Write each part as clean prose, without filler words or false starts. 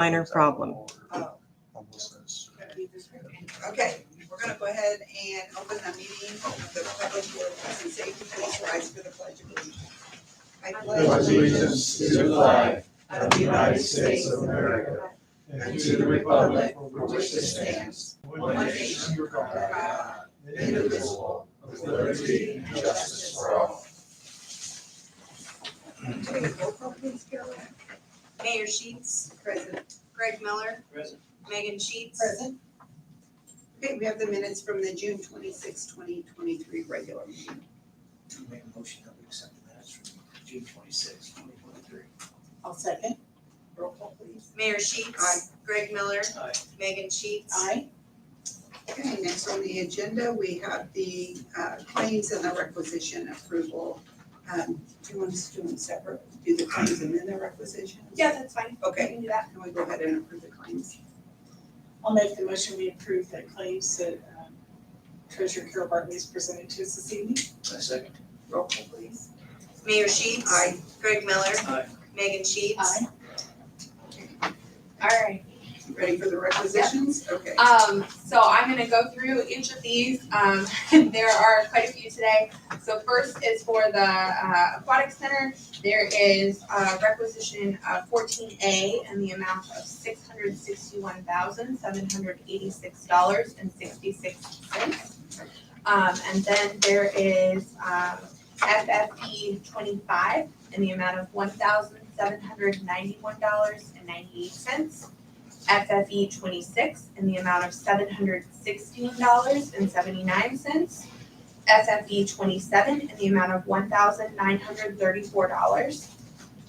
minor problem. Oh, Homelessness. okay, we're gonna go ahead and open the meeting of the Public Works and Safety. Please rise for the pledge of allegiance. I Pledge allegiance to the flag of the United States of America and to the republic for which it stands, one nation under God, indivisible, with liberty and justice for all. Okay, roll call please, Carol. Mayor Sheets, Present. Greg Miller, Present. Megan Sheets. Present. Okay, we have the minutes from the June 26, 2023 regular meeting. Make a motion that we accept the minutes from June 26, 2023. I'll second. Roll call please. Mayor Sheets. Aye. Greg Miller, Aye. Megan Sheets. Aye. Okay, next on the agenda, we have the claims and the requisition approval. Do you want us to do them separate, do the claims and then the requisition? Yeah, that's fine. We Okay, can do that. can we go ahead and approve the claims? I'll make the motion, we approve the claims that Treasurer Carol Bartley has presented to us this evening. A second. Roll call please. Mayor Sheets. Aye. Greg Miller. Aye. Megan Sheets. Aye. All right. Ready for the requisitions? Okay. So I'm gonna go through each of these. There are quite a few today. So first is for the Aquatic Center. There is requisition 14A in the amount of $661,786.66. And then there is FFE 25 in the amount of $1,791.98. FFE 26 in the amount of $716.79. FFE 27 in the amount of $1,934.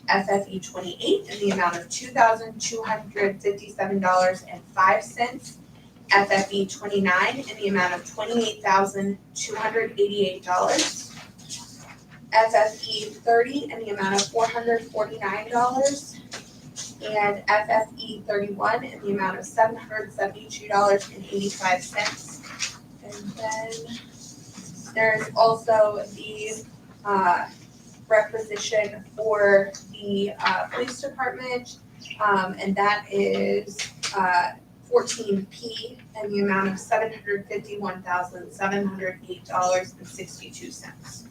FFE 28 in the amount of $2,257.05. FFE 29 in the amount of $28,288. FFE 30 in the amount of $449. And FFE 31 in the amount of $772.85. And then there's also the requisition for the police department, and that is 14P in the amount of $751,708.62.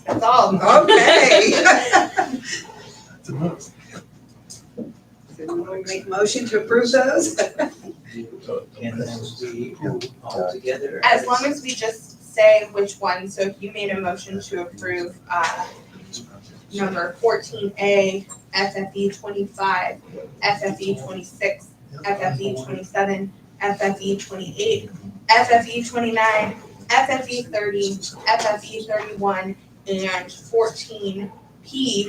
That's all. Okay. So we want to make a motion to approve those? And then we all together. As long as we just say which one, so if you made a motion to approve number 14A, FFE 25, FFE 26, FFE 27, FFE 28, FFE 29, FFE 30, FFE 31, and 14P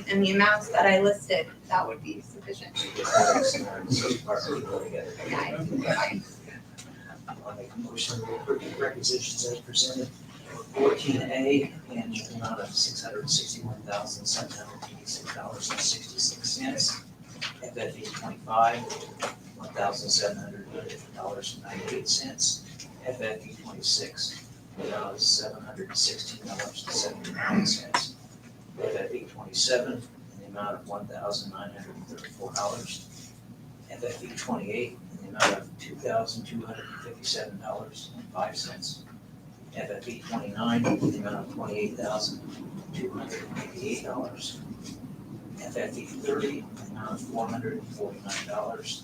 in the amounts that I listed, that would be sufficient. I'll make a motion to approve the requisitions as presented. 14A in the amount of $661,786.66. FFE 25, $1,700.98. FFE 26, $716.79. FFE 27 in the amount of $1,934. FFE 28 in the amount of $2,257.05. FFE 29 in the amount of $28,288. FFE 30 in the amount of $449.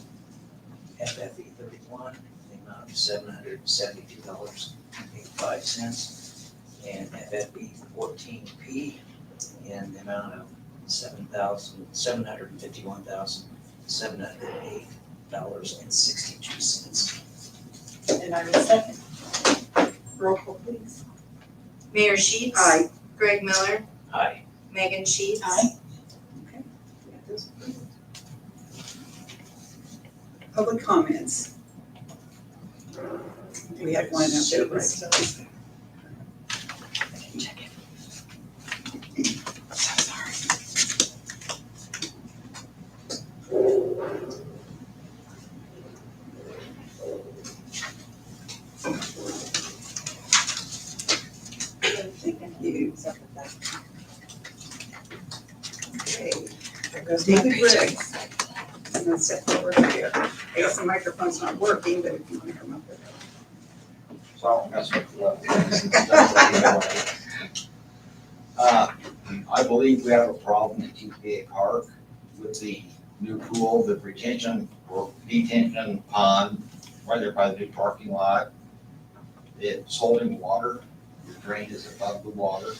FFE 31 in the amount of $772.85. And FFE 14P in the amount of $751,708.62. And I will second. Roll call please. Mayor Sheets. Aye. Greg Miller, Aye. Megan Sheets. Aye. Okay. We have those approved. Public comments. We had one up there, right? Check it. So sorry. Thank you. Okay. goes my David paycheck. Briggs. I'm gonna step over here. I guess the microphone's not working, but if you wanna come up with it. So that's what. I believe we have a problem at TPA Park with the new pool, the retention or detention pond, right there by the new parking lot. It's holding water, the drain is above the water.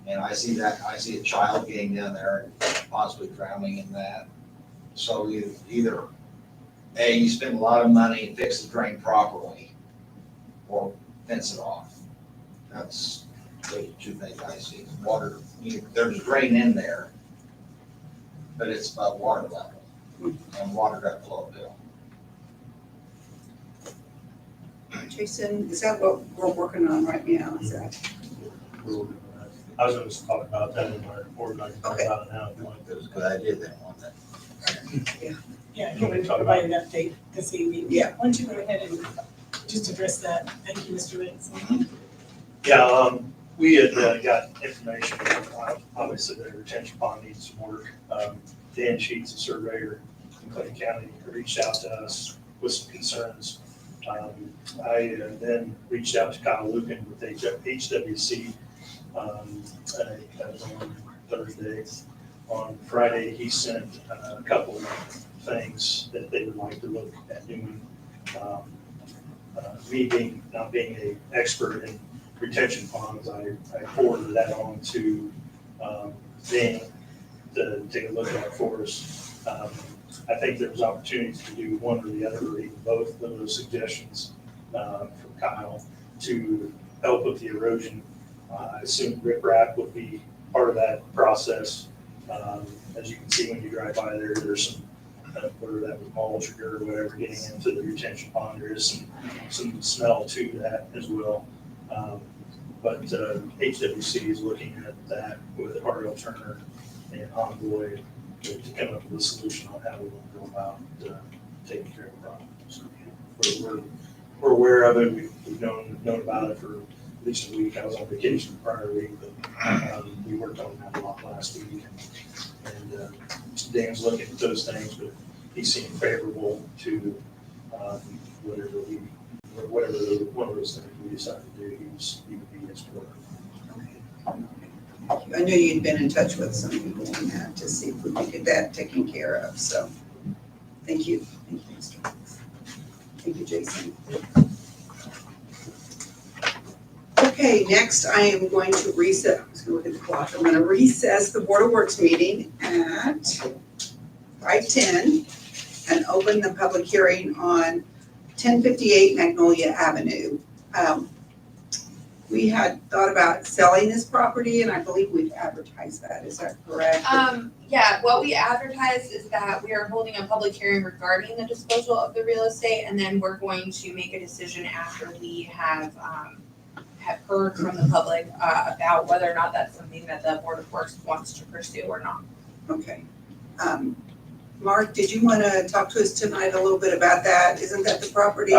And I see a child getting down there and possibly drowning in that. So either, A, you spend a lot of money and fix the drain properly, or fence it off. That's the two things I see. Water, there's a drain in there, but it's above water level, and water got flow bill. Jason, is that what we're working on right now? Is that? I was going to talk about that in my report, and I can talk Okay. about it now if you want. It was a good idea, then, wasn't it? Yeah, you want to provide an update this evening? Yeah. Why don't you go ahead and just address that? Thank you, Mr. Wicks. Yeah, we had got information, obviously the retention pond needs some work. Dan Sheets, a surveyor in Clayton County, reached out to us with some concerns. I then reached out to Kyle Lucan with HWC. That was on Thursday. On Friday, he sent a couple of things that they would like to look at doing. Me not being an expert in retention ponds, I forwarded that on to Dan to take a look at for us. I think there's opportunities to do one or the other, or even both of those suggestions from Kyle to help with the erosion. I assume riprap would be part of that process. As you can see when you drive by there, there's some, whether that was mulch or dirt or whatever, getting into the retention pond, there is some smell to that as well. But HWC is looking at that with R.L. Turner and Envoy to come up with a solution on how we want to go about taking care of the problem. So we're aware of it. We've known about it for at least a week. I was on vacation the prior week, but we worked on that a lot last week. And Dan's looking at those things, but he seemed favorable to whatever one of those things we decided to do. He would be in support. I knew you'd been in touch with some people on that to see if we could get that taken care of, so thank you. Thank you, Mr. Wicks. Thank you, Jason. Okay, next I am going to recess, I'm just gonna look at the clock, I'm gonna recess the Board of Works meeting at 5:10 and open the public hearing on 1058 Magnolia Avenue. We had thought about selling this property, and I believe we've advertised that, is that correct? Yeah, what we advertised is that we are holding a public hearing regarding the disposal of the real estate, and then we're going to make a decision after we have heard from the public, about whether or not that's something that the Board of Works wants to pursue or not. Okay. Mark, did you want to talk to us tonight a little bit about that? Isn't that the property?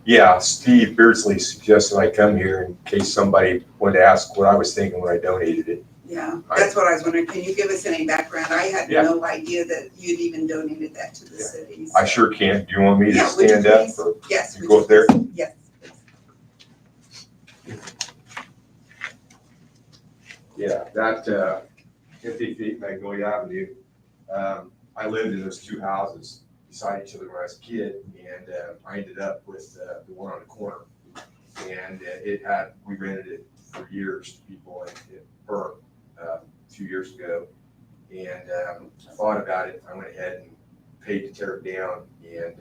Yeah, Steve Beardsley suggested I come here in case somebody wanted to ask what I was thinking when I donated it. Yeah, that's what I was wondering. Can you give us any background? I had Yeah. no idea that you'd even donated that to the city. I sure can. Do you want me to Yeah, would you stand up? please? Or Yes. you would go up there? please? Yes. Yeah, that 50 feet Magnolia Avenue. I lived in those two houses beside each other when I was a kid, and I ended up with the one on the corner. And we rented it for years to people, and it burned a few years ago. And I thought about it. I went ahead and paid to tear it down and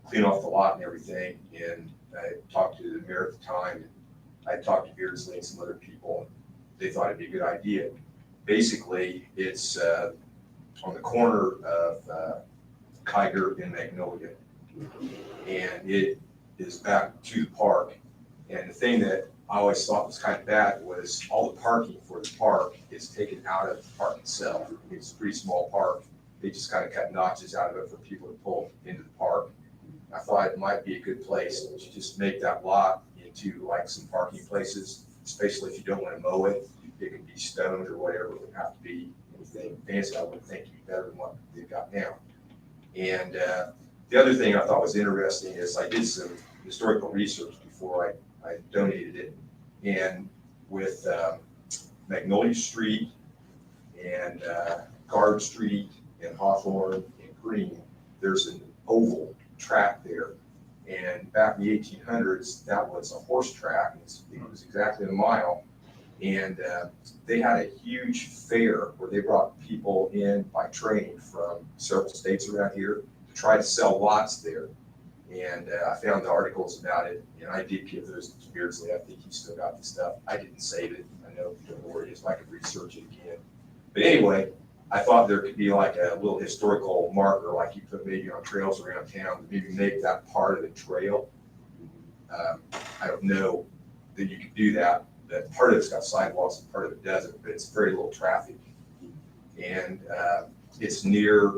clean off the lot and everything. And I talked to the mayor at the time. I talked to Beardsley and some other people. They thought it'd be a good idea. Basically, it's on the corner of Kiger and Magnolia. And it is back to the park. And the thing that I always thought was kind of bad was all the parking for the park is taken out of the park itself. It's a pretty small park. They just kind of cut notches out of it for people to pull into the park. I thought it might be a good place to just make that lot into like some parking places, especially if you don't want to mow it. It could be stoned or whatever it would have to be. anything fancy. I wouldn't think it'd be better than what they've got now. And the other thing I thought was interesting is I did some historical research before I donated it. And with Magnolia Street and Guard Street and Hawthorne and Green, there's an oval track there. And back in the 1800s, that was a horse track. It was exactly a mile. And they had a huge fair where they brought people in by train from several states around here to try to sell lots there. And I found the articles about it, and I did give those to Beardsley. I think he still got the stuff. I didn't save it. I know, don't worry, if I could research it again. But anyway, I thought there could be like a little historical marker, like you put maybe on trails around town, maybe make that part of the trail. I don't know that you could do that. That part of it's got sidewalks and part of it doesn't, but it's very little traffic. And it's near,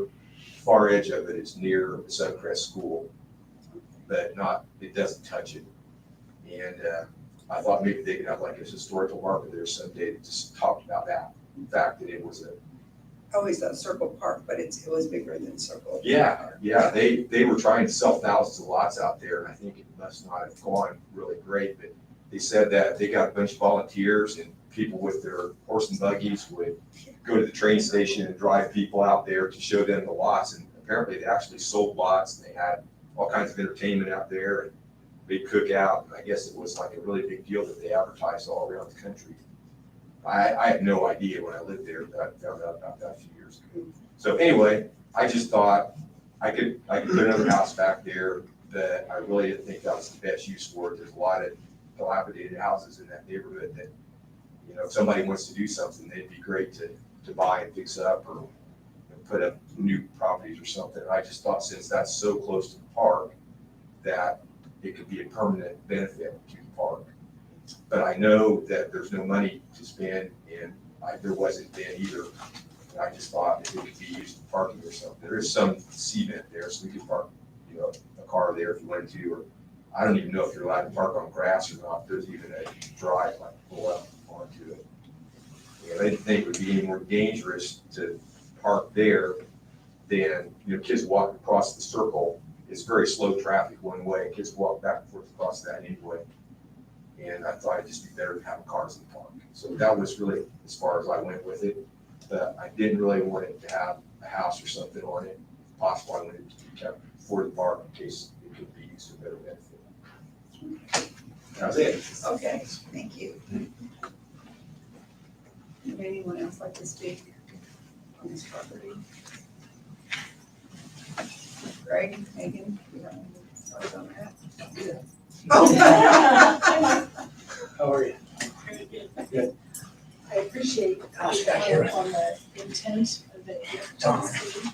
far edge of it is near Suncrest School, but not, it doesn't touch it. And I thought maybe they could have like a historical marker there someday that just talked about that. The fact that it was a, Always that Circle Park, but it was bigger than Circle. yeah, they were trying to sell thousands of lots out there, and I think it must not have gone really great, but they said that they got a bunch of volunteers and people with their horse and buggies would go to the train station and drive people out there to show them the lots, and apparently they actually sold lots, and they had all kinds of entertainment out there, and big cookout, and I guess it was like a really big deal that they advertised all around the country. I had no idea when I lived there, but I found out about that a few years ago. So anyway, I just thought I could put another house back there, but I really didn't think that was the best use for it. There's a lot of dilapidated houses in that neighborhood that, you know, if somebody wants to do something, they'd be great to buy and fix up or put up new properties or something. I just thought since that's so close to the park, that it could be a permanent benefit to the park. But I know that there's no money to spend, and there wasn't then either. And I just thought if it could be used for parking or something. There is some cement there, so we could park, you know, a car there if you wanted to, or I don't even know if you're allowed to park on grass or not. There's even a drive like pull up onto it. And I didn't think it would be any more dangerous to park there than, you know, kids walking across the circle. It's very slow traffic one way. Kids walk back and forth across that anyway. And I thought it'd just be better to have cars in the park. So that was really as far as I went with it. But I didn't really want it to have a house or something on it. Possibly I wanted it to be kept for the park in case it could be used for better benefit. That was it. Okay, thank you. Would anyone else like to speak on this property? Greg, Megan, you want to start on that? Oh. How are you? Very good. Good. I appreciate I'll the start here. on the intent of the agency.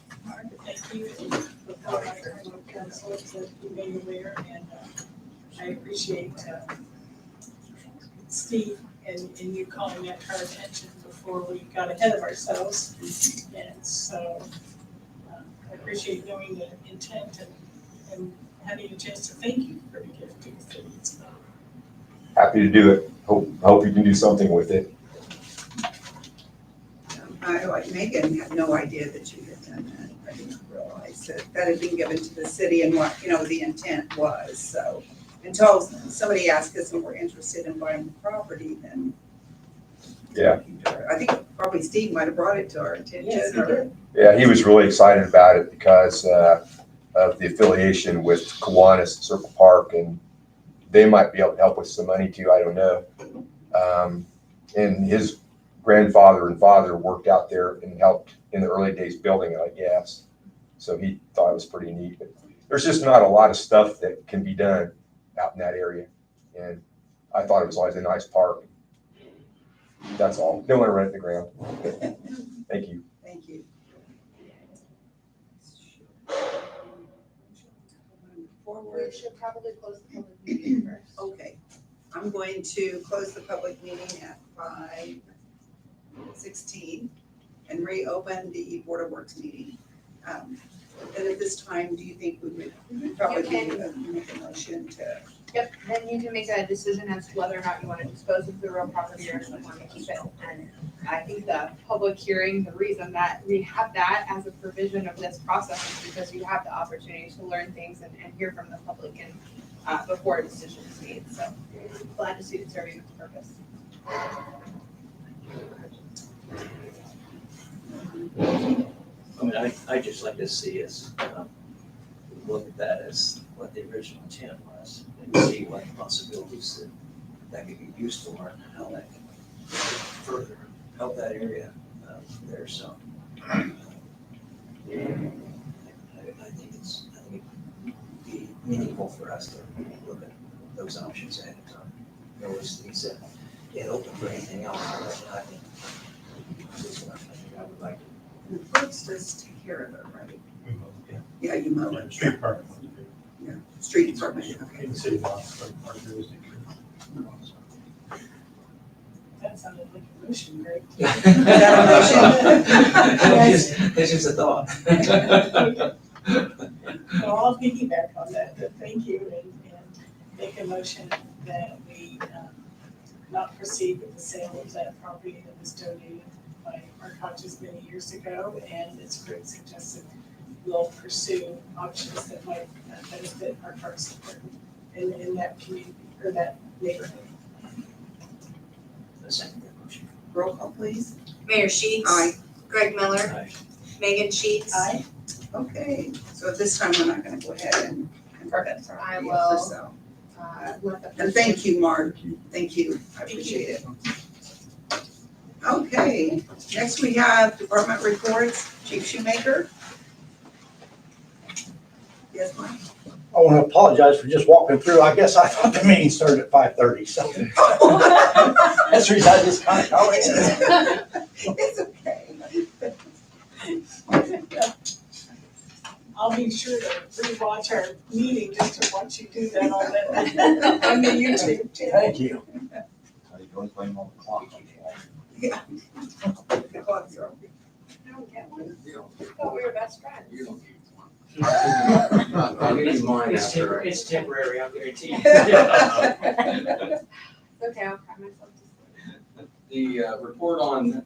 Thank you for calling our town council to be made aware, and I appreciate Steve and you calling that to our attention before we got ahead of ourselves. And so I appreciate knowing the intent and having a chance to thank you for the gift to the city. It's not Happy to do it. Hope you can do something with it. I, like Megan, had no idea that you had done that. I didn't realize that had been given to the city and what, you know, the intent was, so. Until somebody asked us if we're interested in buying the property, then. Yeah. I think probably Steve might have brought it to our attention. Yes, he or- did. Yeah, he was really excited about it because of the affiliation with Kiwanis and Circle Park, and they might be able to help with some money too, I don't know. And his grandfather and father worked out there and helped in the early days building it, I guess. So he thought it was pretty neat. But there's just not a lot of stuff that can be done out in that area. And I thought it was always a nice park. That's all. Don't want to run it to the ground. Thank you. Thank you. Forward. We should probably close the public meeting first. Okay, I'm going to close the public meeting at 5:16 and reopen the Board of Works meeting. And at this time, do you think we would probably make a motion to? Yep, then you can make a decision as to whether or not you want to dispose of the real property or if you want to keep it. And I think the public hearing, the reason that we have that as a provision of this process is because you have the opportunity to learn things and hear from the public and, before a decision is made, so glad to see it serving its purpose. I mean, I just like to see us, look at that as what the original intent was, and see what possibilities that could be used for and how that can further help that area, there, so. I think it would be meaningful for us to look at those options ahead of time. Those things that get open for anything else, but I think this one, I think I would like to. The clerks just take care of it, right? Yeah, you mow it. Street department. Street department, okay. In the city lots, like our jurisdiction. That sounded like a motion, Greg. It's just a thought. Well, I'll piggyback on that, but thank you, and make a motion that we not proceed with the sale of that property that was donated by our coaches many years ago, and as Greg suggested, we'll pursue options that might benefit our parks department in that community, or that neighborhood. The second motion. Roll call, please. Mayor Sheets. Aye. Greg Miller. Aye. Megan Sheets. Aye. Okay, so at this time, we're not gonna go ahead and. Perfect. I for will, sale. let the. And thank you, Mark. Thank you. I appreciate it. Okay, next we have department reports. Chief Shoemaker. Yes, Mike? I want to apologize for just walking through. I guess I thought the meeting started at 5:30, so that's the reason I just kind of called it. It's okay. I'll be sure to rewatch our meeting just to watch you do that on the YouTube channel. Thank you. You don't blame on the clock. Yeah. The clock's on. I don't get one. I thought we were best friends. You don't need one. I'll give you mine It's after. it's temporary, I'll guarantee you. Okay, I'll cry myself to sleep. The report on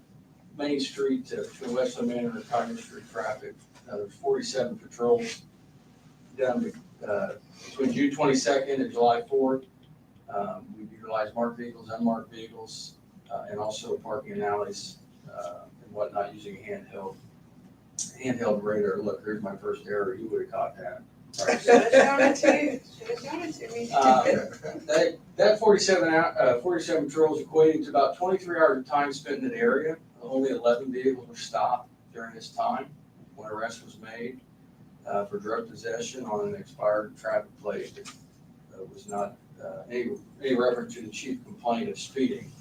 Main Street between Westland Manor and Cottage Street traffic, there's 47 patrols down between June 22nd and July 4th. We've utilized marked vehicles, unmarked vehicles, and also parking in alleys and whatnot using handheld radar. Look, here's my first error, you would have caught that. Should have shown it to you, should have shown it to me. That 47 patrols equating to about 23 hours of time spent in the area. Only 11 vehicles were stopped during this time when arrest was made for drug possession on an expired traffic plate that was not any reference to the chief complaint of speeding.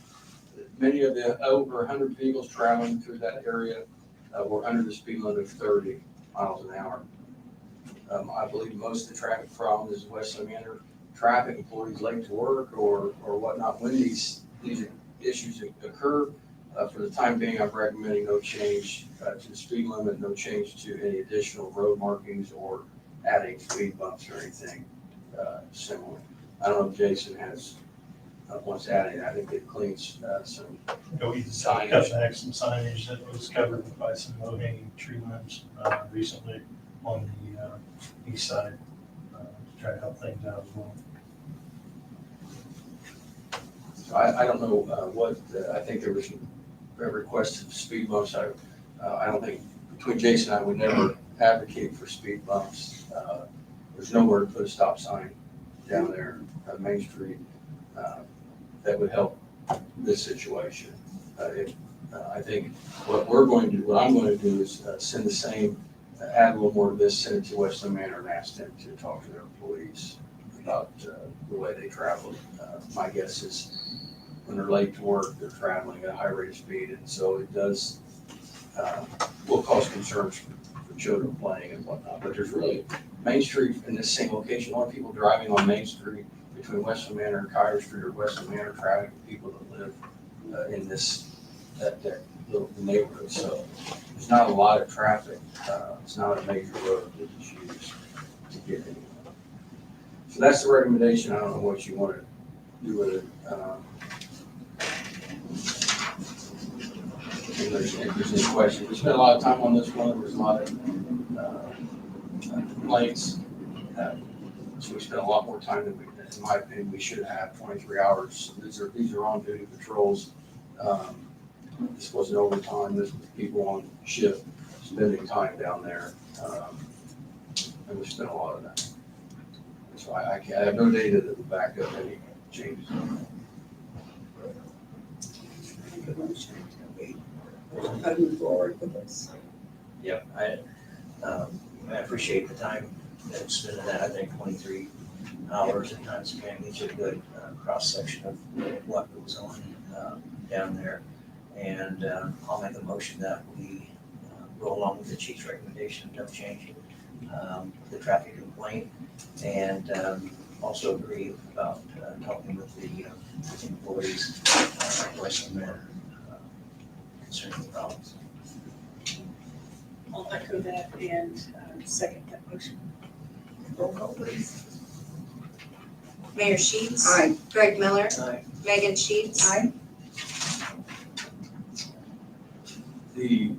Many of the over 100 vehicles traveling through that area were under the speed limit of 30 miles an hour. I believe most of the traffic problem is Westland Manor traffic, employees late to work or whatnot. When these issues occur, for the time being, I'm recommending no change to the speed limit, no change to any additional road markings or adding speed bumps or anything similar. I don't know if Jason has wants to add anything. I think it cleans some We signage. cut back some signage that was covered by some low-hanging tree limbs recently on the east side to try to help things out as well. So I don't know what, I think there was a request of speed bumps. I don't think, between Jason and I would never advocate for speed bumps. There's nowhere to put a stop sign down there on Main Street that would help this situation. I think what I'm going to do is send the same, add a little more to this, send it to Westland Manor and ask them to talk to their employees about the way they travel. My guess is when they're late to work, they're traveling at a high rate of speed, and so it does will cause concerns for children playing and whatnot. But there's really Main Street in this same location, a lot of people driving on Main Street between Westland Manor and Kyer Street, or Westland Manor traffic, people that live in that little neighborhood. So there's not a lot of traffic. It's not a major road that is used to get anywhere. So that's the recommendation. I don't know what you want to do with it. if there's any questions. We spent a lot of time on this one. There's a lot of complaints. So we spent a lot more time than we, in my opinion, we should have, 23 hours. These are on-duty patrols. This wasn't overtime. This was people on shift spending time down there. And we spent a lot of that. So I have no data that would back up any changes. Make a motion to move forward with this. Yep, I appreciate the time that's spent in that. I think 23 hours at times can get you a good cross-section of what goes on down there. And I'll make a motion that we go along with the chief's recommendation of change the traffic complaint, and also agree about talking with the employees, voicing their concerning problems. I'll echo that and second that motion. Roll call, please. Mayor Sheets. Aye. Greg Miller. Aye. Megan Sheets. Aye. The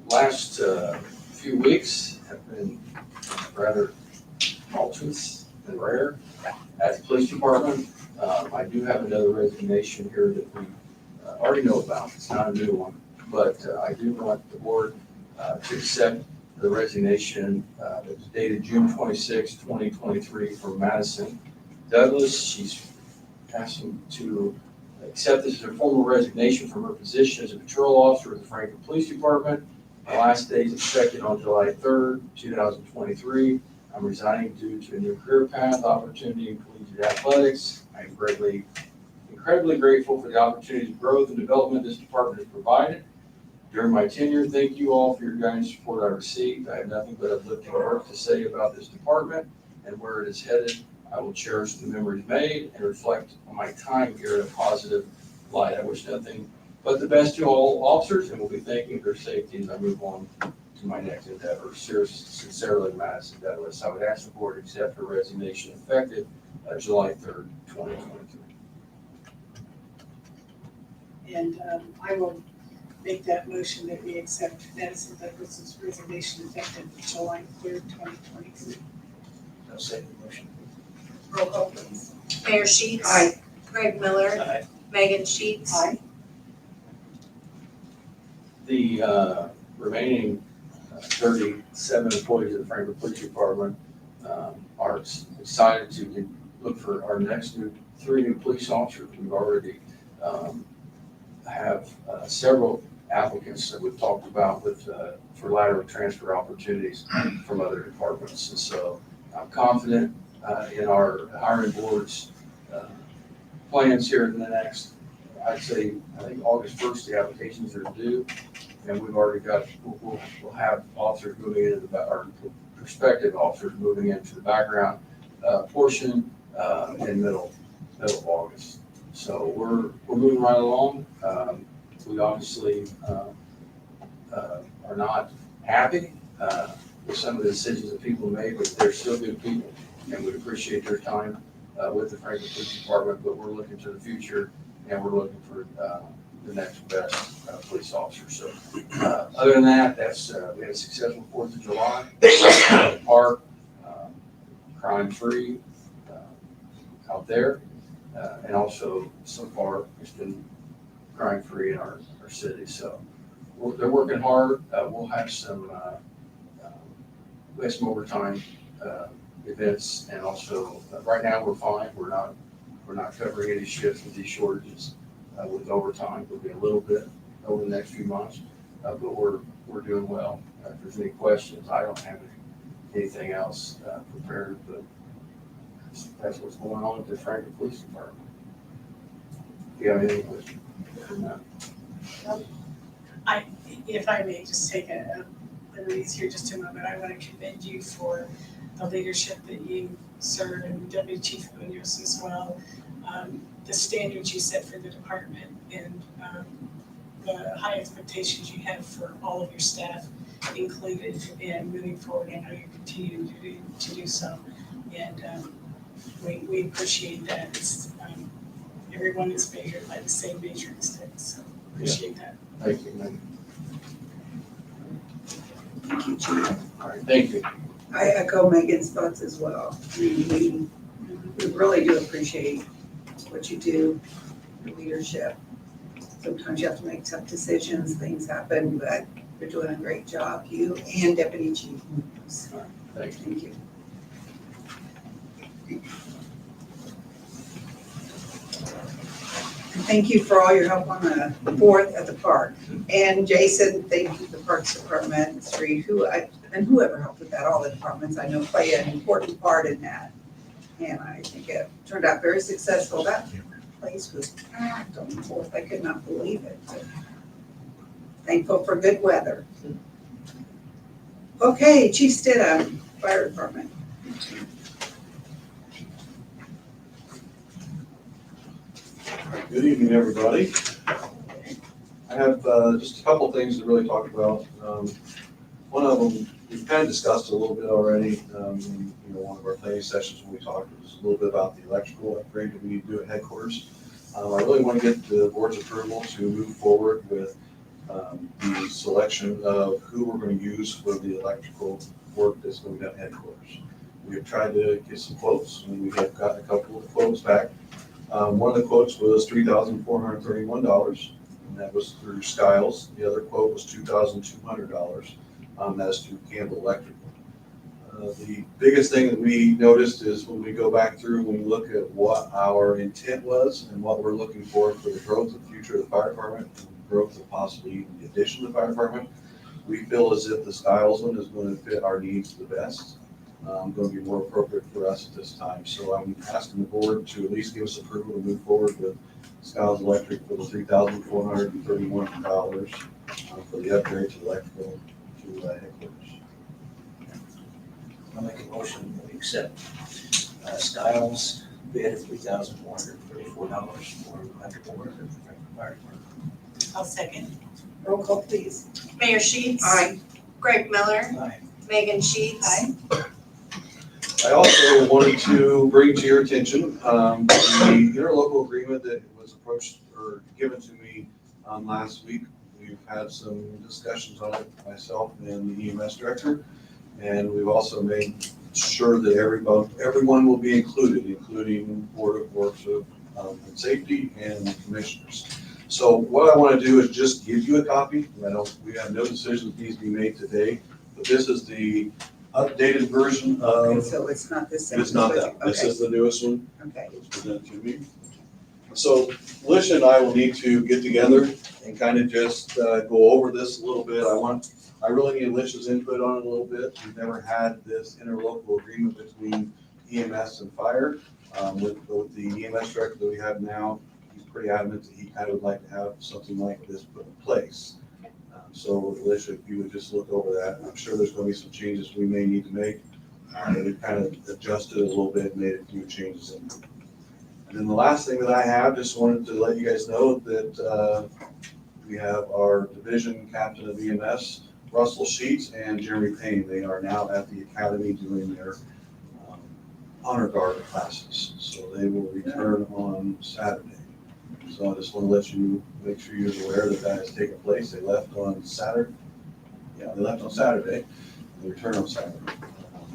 last few weeks have been rather tumultuous and rare at the police department. I do have another resignation here that we already know about. It's not a new one, but I do want the board to accept the resignation that was dated June 26, 2023 from Madison Douglas. She's asking to accept this as a formal resignation from her position as a patrol officer of the Franklin Police Department. My last day is expected on July 3rd, 2023. I'm resigning due to a new career path opportunity in collegiate athletics. I am incredibly grateful for the opportunities of growth and development this department has provided. During my tenure, thank you all for your guidance and support I received. I have nothing but uplifting words to say about this department and where it is headed. I will cherish the memories made and reflect on my time here in a positive light. I wish nothing but the best to all officers, and will be thanking their safety as I move on to my next endeavor. Sincerely, Madison Douglas. I would ask the board to accept her resignation effective July 3rd, 2023. And I will make that motion that we accept Madison Douglas's resignation effective July 3rd, 2023. I'll second the motion. Roll call, please. Mayor Sheets. Aye. Greg Miller. Aye. Megan Sheets. Aye. The remaining 37 employees of the Franklin Police Department are excited to look for our next 3 new police officers. We've already have several applicants that we've talked about for lateral transfer opportunities from other departments. And so I'm confident in our hiring board's plans here in the next, I think August 1st, the applications are due. And we've already got, we'll have officers moving into our prospective officers moving into the background portion in middle of August. So we're moving right along. We obviously are not happy with some of the decisions that people made, but they're still good people, and we appreciate their time with the Franklin Police Department. But we're looking to the future, and we're looking for the next best police officer. So other than that, we had a successful 4th of July park, crime-free out there. And also, so far, it's been crime-free in our city. So they're working hard. We'll have some overtime events, and also right now we're fine. We're not covering any shifts with these shortages with overtime. There'll be a little bit over the next few months, but we're doing well. If there's any questions, I don't have anything else prepared, but that's what's going on at the Franklin Police Department. Do you have any questions? No. If I may just take a liberties here just a moment, I want to commend you for the leadership that you serve, and Deputy Chief Munoz as well. The standards you set for the department, and the high expectations you have for all of your staff included, and moving forward, I know you continue to do so. And we appreciate that. It's, everyone is measured by the same measuring stick, so appreciate that. Thank you, man. Thank you, Chief. All right, thank you. I echo Megan's thoughts as well. We really do appreciate what you do, your leadership. Sometimes you have to make tough decisions, things happen, but you're doing a great job, you and Deputy Chief. Thank you. Thank you. And thank you for all your help on the 4th at the park. And Jason, thank you, the Parks Department, street, and whoever helped with that, all the departments I know play an important part in that. And I think it turned out very successful. That place was packed on the 4th. I could not believe it. Thankful for good weather. Okay, Chief Stidham, Fire Department. Good evening, everybody. I have just a couple of things to really talk about. One of them, we've kind of discussed a little bit already. In one of our planning sessions when we talked, was a little bit about the electrical upgrade that we need to do at headquarters. I really want to get the board's approval to move forward with the selection of who we're going to use for the electrical work that's going to be done at headquarters. We have tried to get some quotes, and we have gotten a couple of quotes back. One of the quotes was $3,431, and that was through Skiles. The other quote was $2,200. That is through Campbell Electrical. The biggest thing that we noticed is when we go back through, when we look at what our intent was and what we're looking for the growth of the future of the fire department, and growth of possibly even the addition of the fire department, we feel as if the Skiles one is going to fit our needs the best. Going to be more appropriate for us at this time. So I'm asking the board to at least give us approval to move forward with Skiles Electric for the $3,431 for the upgrade to electrical to headquarters. I'll make a motion that we accept Skiles bid of $3,434 for electrical work at the fire department. I'll second. Roll call, please. Mayor Sheets. Aye. Greg Miller. Aye. Megan Sheets. Aye. I also wanted to bring to your attention the interlocal agreement that was approached or given to me last week. We've had some discussions on it, myself and the EMS director, and we've also made sure that everyone will be included, including Board of Works and Safety and the commissioners. So what I want to do is just give you a copy. We have no decision that needs to be made today, but this is the updated version Okay, of. so it's not this. It's not that. This Okay, is the newest one. okay. It was presented to me. So Alicia and I will need to get together and kind of just go over this a little bit. I really need Alicia's input on it a little bit. We've never had this interlocal agreement between EMS and fire. With the EMS director that we have now, he's pretty adamant that he kind of would like to have something like this put in place. So Alicia, if you would just look over that, I'm sure there's going to be some changes we may need to make. We've kind of adjusted it a little bit, made a few changes in. And then the last thing that I have, just wanted to let you guys know that we have our division captain of EMS, Russell Sheets and Jeremy Payne. They are now at the academy doing their honor guard classes. So they will return on Saturday. So I just want to let you, make sure you're aware that that has taken place. They left on Saturday. Yeah, they left on Saturday. They return on Saturday.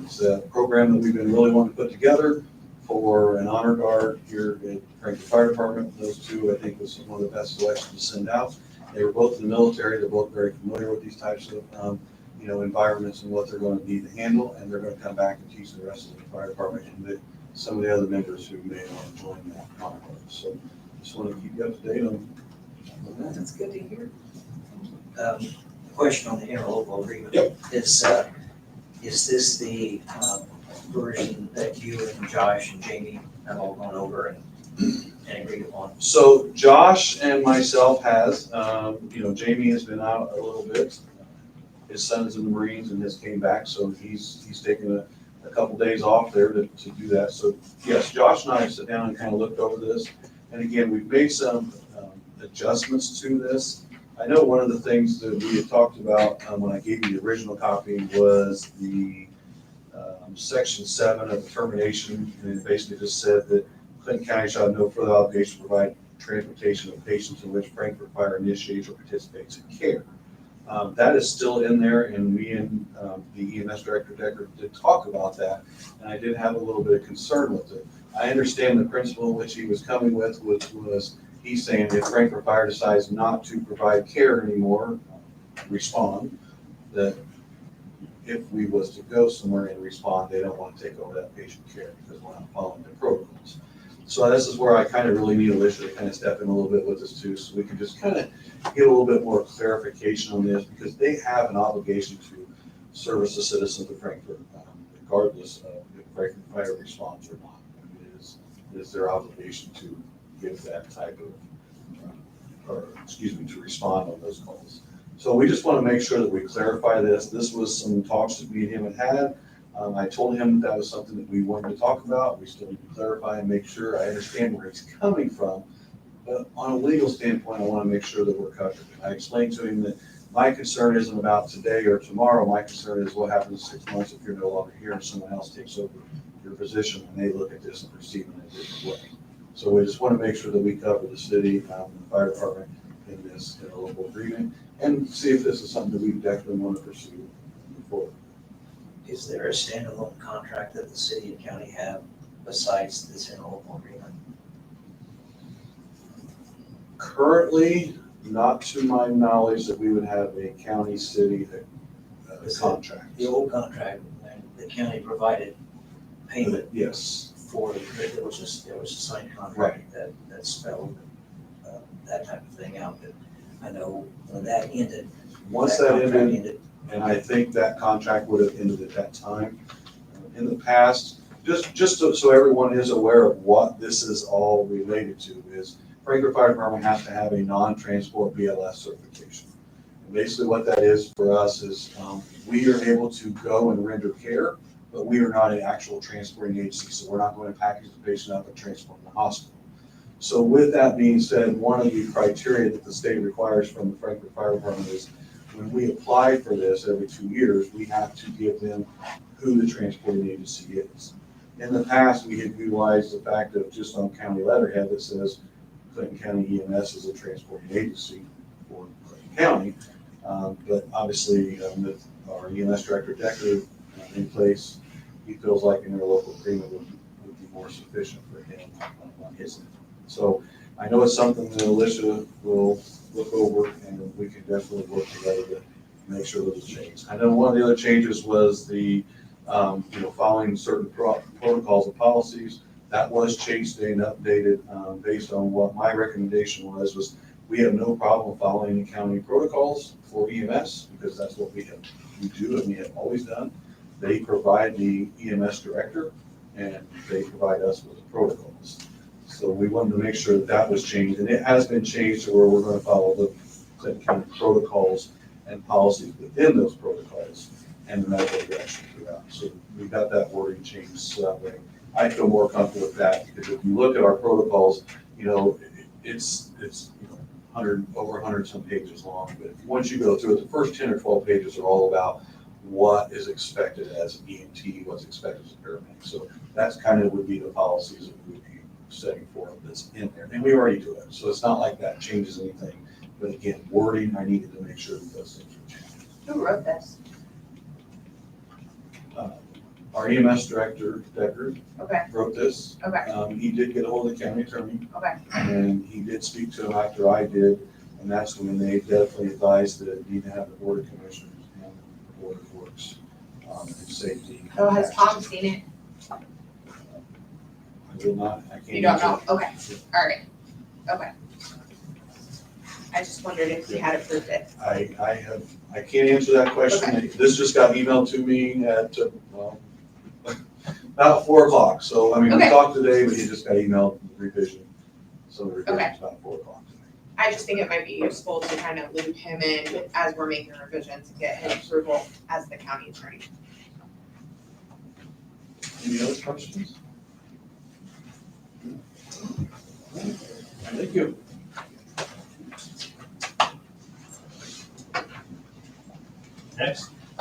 It's a program that we've been really wanting to put together for an honor guard here at Franklin Fire Department. Those two, I think, was one of the best selections to send out. They were both in the military. They're both very familiar with these types of, environments and what they're going to need to handle. And they're going to come back and teach the rest of the fire department and some of the other members who may want to join that honor guard. So just want to keep you up to date on that. That's good to hear. Question on the interlocal agreement. Yep. Is this the version that you and Josh and Jamie have all gone over and agreed upon? So Josh and myself has, Jamie has been out a little bit. His son is in the Marines and just came back, so he's taken a couple days off there to do that. So yes, Josh and I have sat down and kind of looked over this. And again, we've made some adjustments to this. I know one of the things that we had talked about when I gave you the original copy was the section 7 of the termination, and it basically just said that Clinton County shall have no further obligation to provide transportation of patients in which Frankfurt Fire initiates or participates in care. That is still in there, and me and the EMS Director Decker did talk about that, and I did have a little bit of concern with it. I understand the principle which he was coming with, which was he's saying if Frankfurt Fire decides not to provide care anymore, respond, that if we was to go somewhere and respond, they don't want to take over that patient care because we're not following their protocols. So this is where I kind of really need Alicia to kind of step in a little bit with us too, so we can just kind of get a little bit more clarification on this, because they have an obligation to service the citizens of Frankfurt, regardless of if Frankfurt Fire responds or not. I mean, it is their obligation to give that type of, to respond on those calls. So we just want to make sure that we clarify this. This was some talks that me and him had. I told him that was something that we wanted to talk about. We still need to clarify and make sure I understand where he's coming from. But on a legal standpoint, I want to make sure that we're covered. I explained to him that my concern isn't about today or tomorrow. My concern is what happens in 6 months if you're no longer here and someone else takes over your position and they look at this and perceive it in a different way. So we just want to make sure that we cover the city, the fire department in this, in a local agreement, and see if this is something that we definitely want to pursue moving forward. Is there a standalone contract that the city and county have besides this interlocal agreement? Currently, not to my knowledge that we would have a county-city contract. The old contract, the county provided payment Yes, for, there was a signed contract that spelled that type of thing out, but I know when that ended. once that contract ended, and I think that contract would have ended at that time. In the past, just so everyone is aware of what this is all related to, is Frankfurt Fire Department has to have a non-transport BLS certification. And basically what that is for us is we are able to go and render care, but we are not an actual transporting agency, so we're not going to package the patient up and transport them to the hospital. So with that being said, one of the criteria that the state requires from the Frankfurt Fire Department is when we apply for this every 2 years, we have to give them who the transporting agency is. In the past, we had utilized the fact of just on county letterhead that says Clinton County EMS is a transporting agency for Clinton County. But obviously, with our EMS Director Decker in place, he feels like an interlocal agreement would be more sufficient for him on his end. So I know it's something that Alicia will look over, and we can definitely work together to make sure those changes. I know one of the other changes was the, following certain protocols and policies. That was changed and updated based on what my recommendation was we have no problem following the county protocols for EMS, because that's what we do and we have always done. They provide the EMS director, and they provide us with the protocols. So we wanted to make sure that was changed, and it has been changed to where we're going to follow the Clinton County protocols and policies within those protocols and the medical direction throughout. So we got that wording changed so that way I feel more comfortable with that, because if you look at our protocols, it's over 100 some pages long, but once you go through it, the first 10 or 12 pages are all about what is expected as an EMT, what's expected as a paramedic. So that's kind of would be the policies that we would be setting forth that's in there, and we already do it. So it's not like that changes anything, but again, wording, I needed to make sure that those things were changed. Who wrote this? Our EMS Director, Decker, Okay, wrote this. okay, He did get a hold of the county attorney, okay. and he did speak to him after I did, and that's when they definitely advised that it need to have the Board of Commissioners and the Board of Works and Safety. Oh, has Tom seen it? I will not, I can't. You don't know? answer. Okay, all right, okay. I just wondered if he had approved it. I can't answer that question. This just got emailed to me at, about 4 o'clock. So, I mean, we Okay. talked today, but he just got emailed revision. So the revision's about 4 o'clock today. I just think it might be useful to kind of loop him in as we're making revisions to get his approval as the county attorney. Any other questions? Thank you.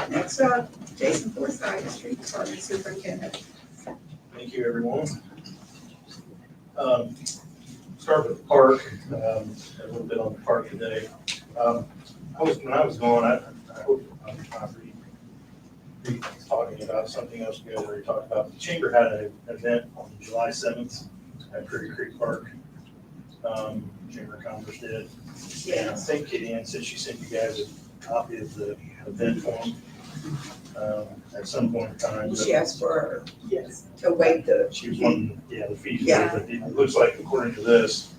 Next up, Jason Forsythe, Street Department Superintendent. Thank you, everyone. start with the park, a little bit on the park today. When I was going, I hope I'm not talking about something else you guys already talked about. The chamber had an event on July 7th at Prairie Creek Park. Chamber of Commerce did. And I think Kitty Ann said she sent you guys a copy of the event form at some point in time. but She asked for, Yes. to waive the, She was wanting, the fees, Yeah. but it looks like according to this,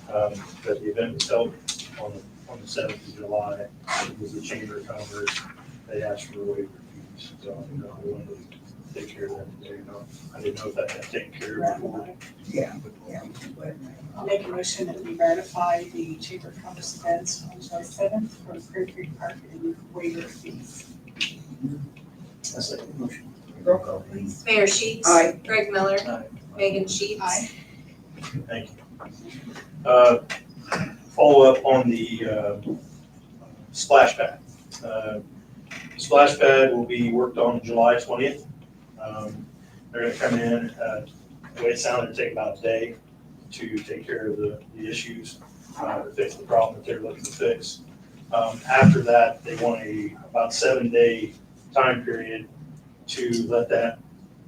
that the event was held on the 7th of July. It was the Chamber of Commerce. They asked for a waiver of fees, so I wanted to take care of that today. I didn't know if that got taken care of before. yeah. I'll make a motion that we ratify the Chamber of Commerce events on July 7th for Prairie Creek Park and waiver of fees. I second the motion. Roll call, please. Mayor Sheets. Aye. Greg Miller. Aye. Megan Sheets. Aye. Thank you. Follow up on the splash pad. Splash pad will be worked on July 20th. They're gonna come in, the way it sounded, it'd take about a day to take care of the issues, to fix the problem that they're looking to fix. After that, they want about 7-day time period to let that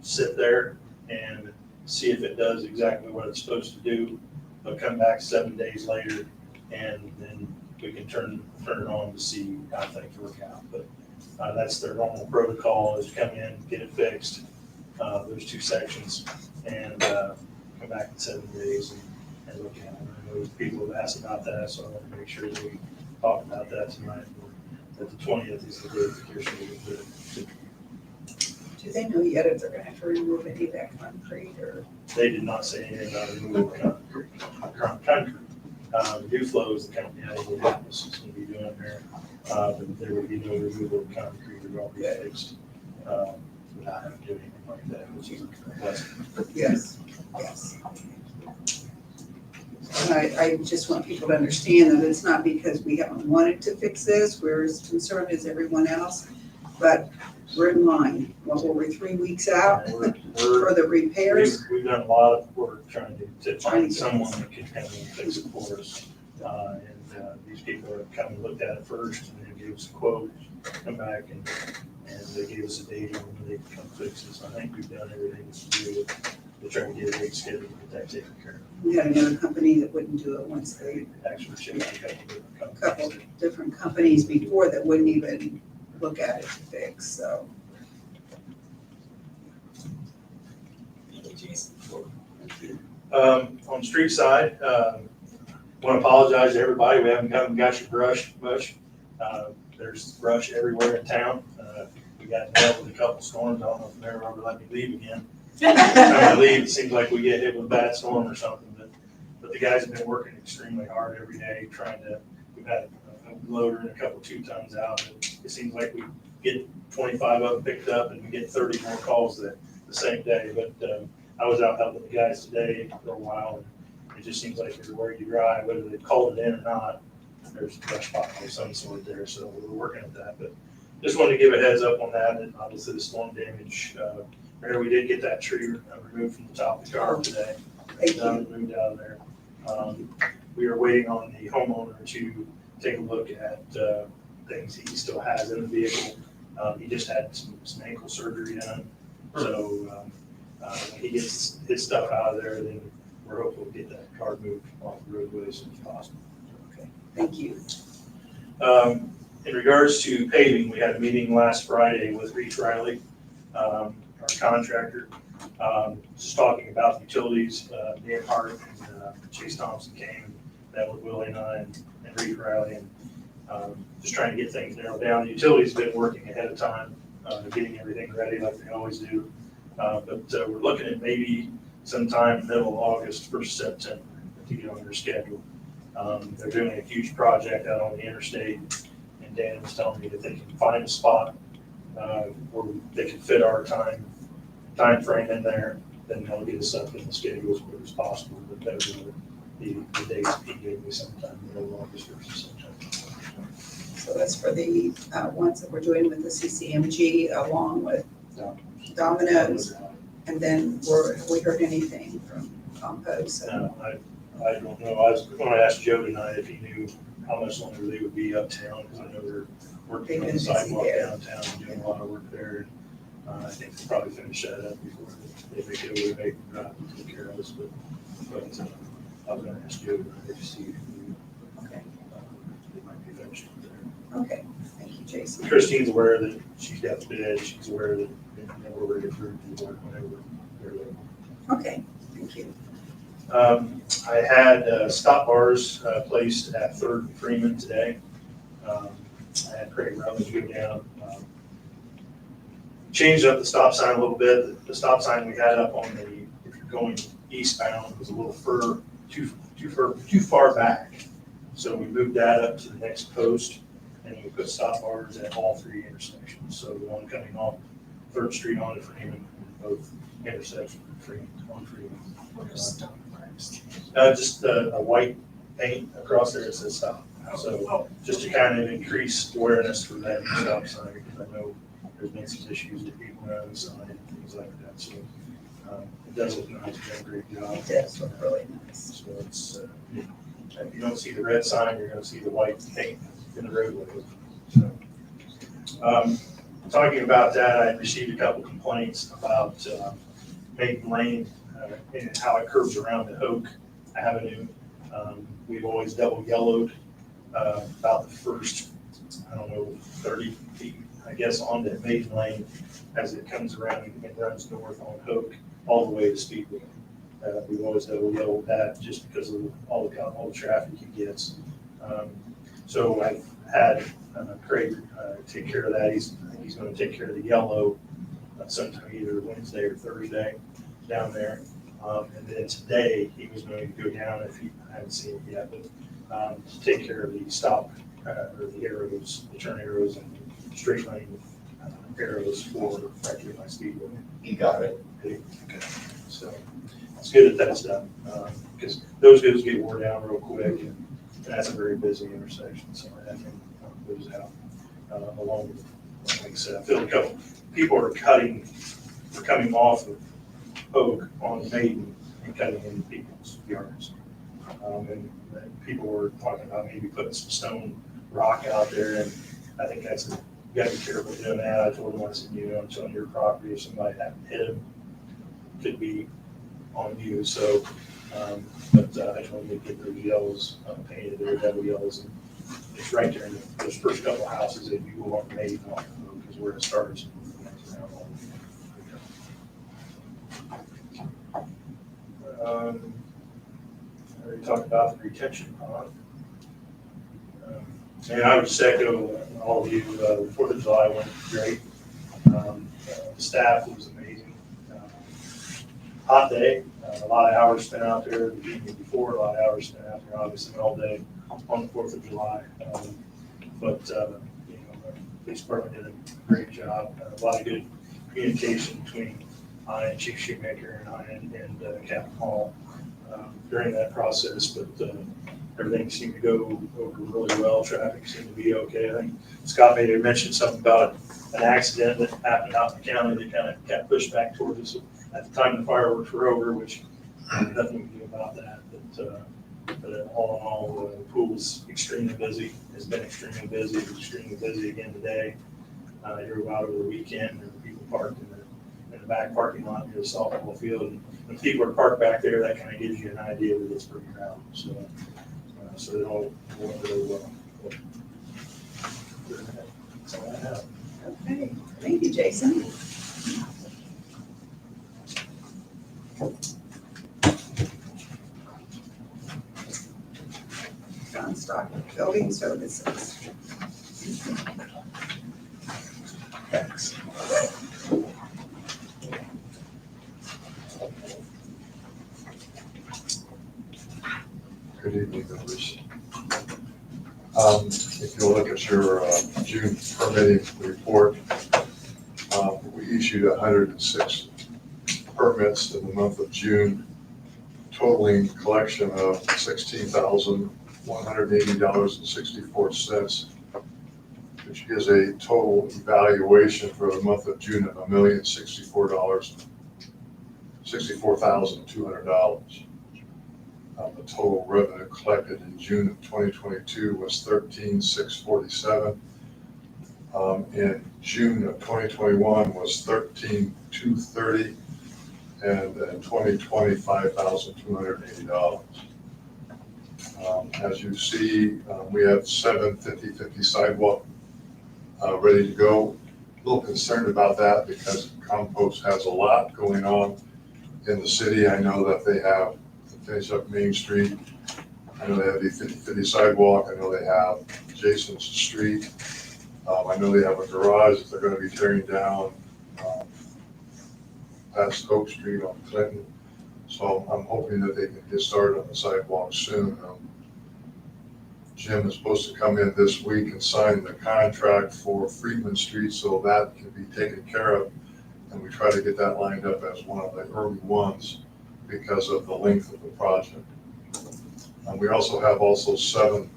sit there and see if it does exactly what it's supposed to do. They'll come back 7 days later, and then we can turn it on to see how things work out. But that's their normal protocol, is come in, get it fixed, those 2 sections, and come back in 7 days and look at it. I know people have asked about that, so I want to make sure that we talk about that tonight. That the 20th is the date that you're scheduled to. Do they know yet if they're gonna have to remove any of that concrete or? They did not say anything about removal of concrete. New Flow is the company out of Indianapolis is going to be doing there. But there would be no removal of concrete, it would all be fixed without having to do anything like that, which is a blessing. Yes, yes. And I just want people to understand that it's not because we haven't wanted to fix this, we're as concerned as everyone else, but we're in line. Well, we're 3 weeks out We're- for the repairs. We've done a lot of work trying to Trying find to- someone that can come and fix it for us. These people have come and looked at it first, and then gave us a quote, come back and they gave us a date on when they can come fix this. I think we've done everything to do to try to get a date scheduled, get that taken care We had another company that wouldn't do it once they, of. Actually, checked a couple of different couple companies. different companies before that wouldn't even look at it to fix, so. Thank you, Jason. On the street side, want to apologize to everybody. We haven't come and got your brush much. There's brush everywhere in town. We got nailed with a couple storms. I don't know if they're ever let me leave again. When I leave, it seems like we get hit with a bad storm or something, but the guys have been working extremely hard every day we've had a loader and a couple 2 tons out. It seems like we get 25 of them picked up and we get 30 more calls the same day. But I was out helping the guys today for a while, and it just seems like everywhere you drive, whether they called it in or not, there's a brush pile of some sort there, so we're working at that. But just wanted to give a heads up on that, and obviously the storm damage. There, we did get that tree removed from the top of the car today. Thank you. Moved out of there. We are waiting on the homeowner to take a look at things he still has in the vehicle. He just had some ankle surgery done, so when he gets his stuff out of there, then we're hoping we'll get that car moved off the roadway as soon as possible. Thank you. In regards to paving, we had a meeting last Friday with Reach Riley, our contractor, just talking about the utilities. Dan Hart and Chase Thompson came and met with Willie and I and Reach Riley, and just trying to get things narrowed down. The utilities have been working ahead of time, getting everything ready like they always do. But we're looking at maybe sometime middle of August, 1st September to get on their schedule. They're doing a huge project out on the interstate, and Dan was telling me that they can find a spot where they can fit our time frame in there, then they'll get us up in the schedule as quick as possible. But those are the dates he gave me, sometime middle of August, 1st September. So that's for the ones that we're doing with the CCMG along with Domino's. And then have we heard anything from Compost? No, I don't know, I was gonna ask Joe tonight if he knew how much longer they would be uptown, because I know they're working on the sidewalk downtown, and doing a lot of work there. I think they'll probably finish that up before they make it over to Maple Drive and take care of us, but I was gonna ask Joe tonight if see if he knew. Okay. They might be finished up there. Okay, thank you, Jason. Christine's aware that she's got the bid, she's aware that, we're ready for the work whenever they're ready. Okay, thank you. I had stop bars placed at 3rd and Freeman today. I had Craig Rutledge go down, changed up the stop sign a little bit. The stop sign we had up on the, if you're going eastbound, was a little too far back. So we moved that up to the next post, and we put stop bars at all 3 intersections. So the one coming off 3rd Street onto Freeman, and both intersections on Freeman. What are stop marks? Just a white paint across there that says stop. So Oh, just to kind of increase awareness for that stop sign, because I know there's been some issues that people run the sign and things like that. So it does look nice, it's done a great job. It does look really nice. So it's, if you don't see the red sign, you're gonna see the white paint in the roadway. So, talking about that, I received a couple complaints about Maiden Lane and how it curves around the Oak Avenue. We've always double yellowed about the first, 30 feet, I guess, onto Maiden Lane as it comes around and runs north on Oak all the way to Speedway. We've always double yellowed that just because of all the traffic it gets. So I've had Craig take care of that. I think he's going to take care of the yellow sometime either Wednesday or Thursday down there. And then today he was going to go down, I haven't seen it yet, but to take care of the stop or the arrows, the turn arrows and straight lane arrows for right here by Speedway. You got it. Okay. So it's good that that's done, because those get worn down real quick, and that's a very busy intersection, so I think goes out along with, like I said, I feel a couple people are coming off of Oak on Maiden and cutting into people's yards. And people were talking about maybe putting some stone rock out there, and I think you gotta be careful doing that. I told them, I said, it's on your property, if somebody happened to hit them, could be on you, so, but I just wanted to get those yellows painted, they're double yellows, and it's right there in those first couple houses, if you go on Maiden, because where it starts. I already talked about the retention pond. And I would just echo all of you, the 4th of July went great. The staff was amazing. Hot day, a lot of hours spent out there the evening before, a lot of hours spent out there, obviously all day on the 4th of July. But the police department did a great job. A lot of good communication between I and Chief Shoemaker and I and Captain Hall during that process. But everything seemed to go over really well. Traffic seemed to be okay. I think Scott made a mention something about an accident that happened out in the county that kind of got pushed back towards us at the time the fireworks were over, which nothing we can do about that. But all in all, the pool was extremely busy. It's been extremely busy. It was extremely busy again today. I drove out over the weekend, and there were people parked in the back parking lot near the softball field. And when people are parked back there, that kind of gives you an idea that it's pretty crowded. So it all went really well. That's all I have. Okay, thank you, Jason. John Stock, Building Services. Thanks. Good evening, members. If you'll look at your June permitting report, we issued 106 permits in the month of June, totaling collection of $16,180.64, which gives a total evaluation for the month of June of $1,064,200. The total revenue collected in June of 2022 was $13,647. In June of 2021 was $13,230, and in 2020, $5,280. As you see, we have 7 50/50 sidewalk ready to go. A little concerned about that because Compost has a lot going on in the city. I know that they have to finish up Main Street. I know they have the 50/50 sidewalk. I know they have Jason's Street. I know they have a garage that they're gonna be tearing down past Oak Street on Clinton. So I'm hoping that they can get started on the sidewalk soon. Jim is supposed to come in this week and sign the contract for Freeman Street, so that can be taken care of. And we try to get that lined up as one of the early ones because of the length of the project. And we also have 7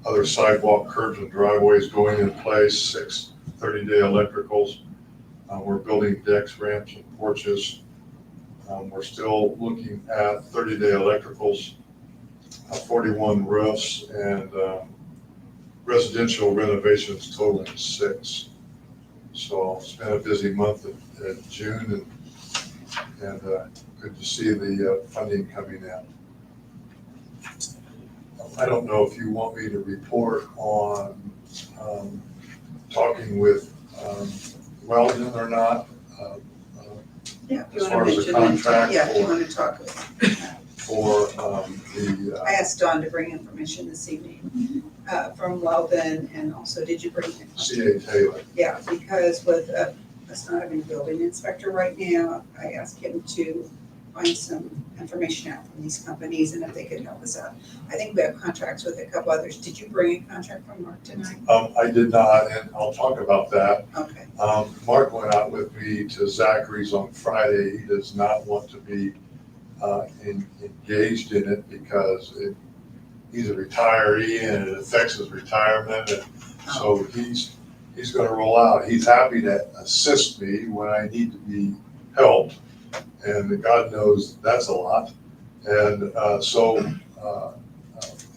other sidewalk curbs and driveways going in place, 6 30-day electricals. We're building decks, ramps, and porches. We're still looking at 30-day electricals, 41 roofs, and residential renovations totaling 6. So it's been a busy month in June, and good to see the funding coming in. I don't know if you want me to report on talking with Weldon or not. Yeah, if you As want far to as the mention it, contract yeah, if you for- want to talk. For I asked Dawn to bring information this evening from Weldon, and also, did you bring it? CA Taylor. Yeah, because with us not having a building inspector right now, I asked him to find some information out from these companies and if they could help us out. I think we have contracts with a couple others. Did you bring a contract from Mark tonight? I did not, and I'll talk about that. Okay, Mark went out with me to Zachary's on Friday. He does not want to be engaged in it because he's a retiree and it affects his retirement. And so he's going to roll out. He's happy to assist me when I need to be helped. And God knows that's a lot. And so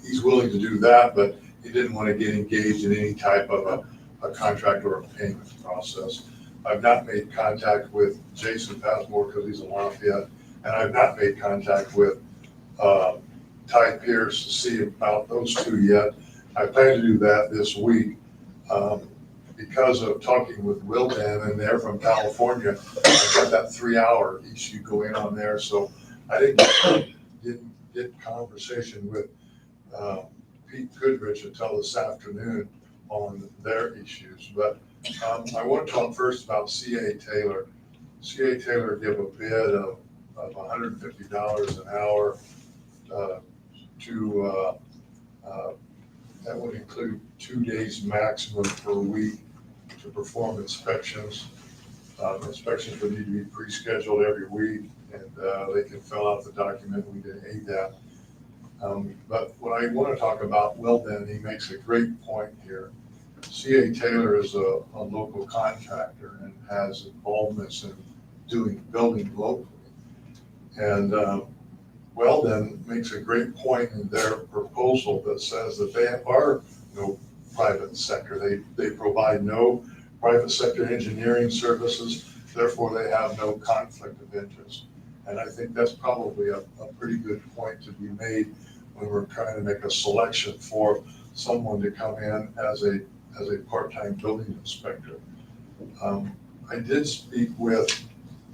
he's willing to do that, but he didn't want to get engaged in any type of a contract or a payment process. I've not made contact with Jason Passmore because he's in Lafayette, and I've not made contact with Ty Pierce to see about those two yet. I plan to do that this week. Because of talking with Wildan, and they're from California, I've got that 3-hour issue going on there, so I didn't get conversation with Pete Goodrich until this afternoon on their issues. But I want to talk first about CA Taylor. CA Taylor gave a bid of $150 an hour that would include 2 days maximum per week to perform inspections. Inspections would need to be pre-scheduled every week, and they can fill out the document. We did ADAP. But what I want to talk about, Weldon, he makes a great point here. CA Taylor is a local contractor and has involvements in doing building locally. And Weldon makes a great point in their proposal that says that they are no private sector. They provide no private sector engineering services, therefore they have no conflict of interest. And I think that's probably a pretty good point to be made when we're trying to make a selection for someone to come in as a part-time building inspector. I did speak with,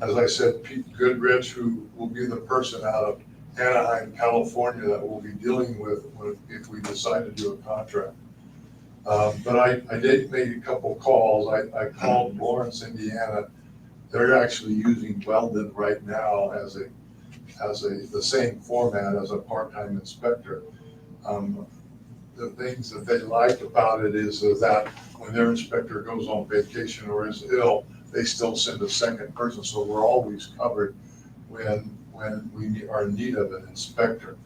as I said, Pete Goodrich, who will be the person out of Anaheim, California, that we'll be dealing with if we decide to do a contract. But I did make a couple calls. I called Lawrence, Indiana. They're actually using Weldon right now as the same format as a part-time inspector. The things that they liked about it is that when their inspector goes on vacation or is ill, they still send a second person, so we're always covered when we are in need of an inspector.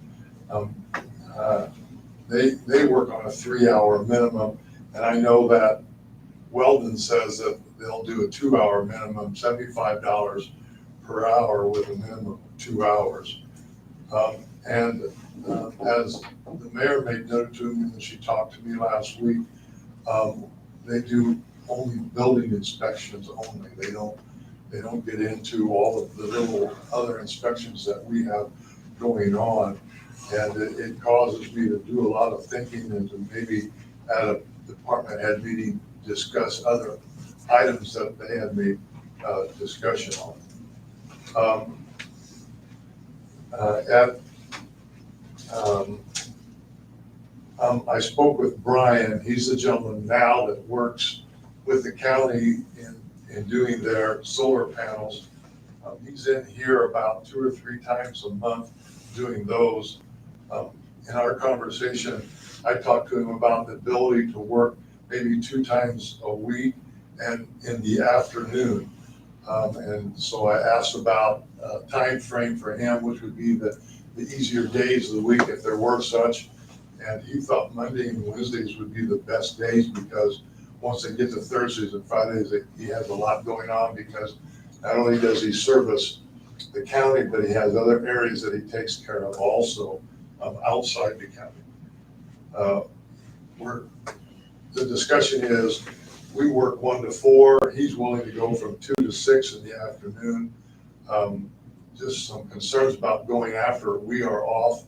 They work on a 3-hour minimum, and I know that Weldon says that they'll do a 2-hour minimum, $75 per hour with a minimum of 2 hours. And as the mayor made note to me when she talked to me last week, they do only building inspections only. They don't get into all of the little other inspections that we have going on. And it causes me to do a lot of thinking and to maybe at a department head meeting, discuss other items that they had made discussion on. I spoke with Brian. He's the gentleman now that works with the county in doing their solar panels. He's in here about 2 or 3 times a month doing those. In our conversation, I talked to him about the ability to work maybe 2 times a week and in the afternoon. And so I asked about a time frame for him, which would be the easier days of the week if there were such. And he thought Monday and Wednesdays would be the best days because once they get to Thursdays and Fridays, he has a lot going on because not only does he service the county, but he has other areas that he takes care of also outside the county. The discussion is we work 1 to 4. He's willing to go from 2 to 6 in the afternoon. Just some concerns about going after we are off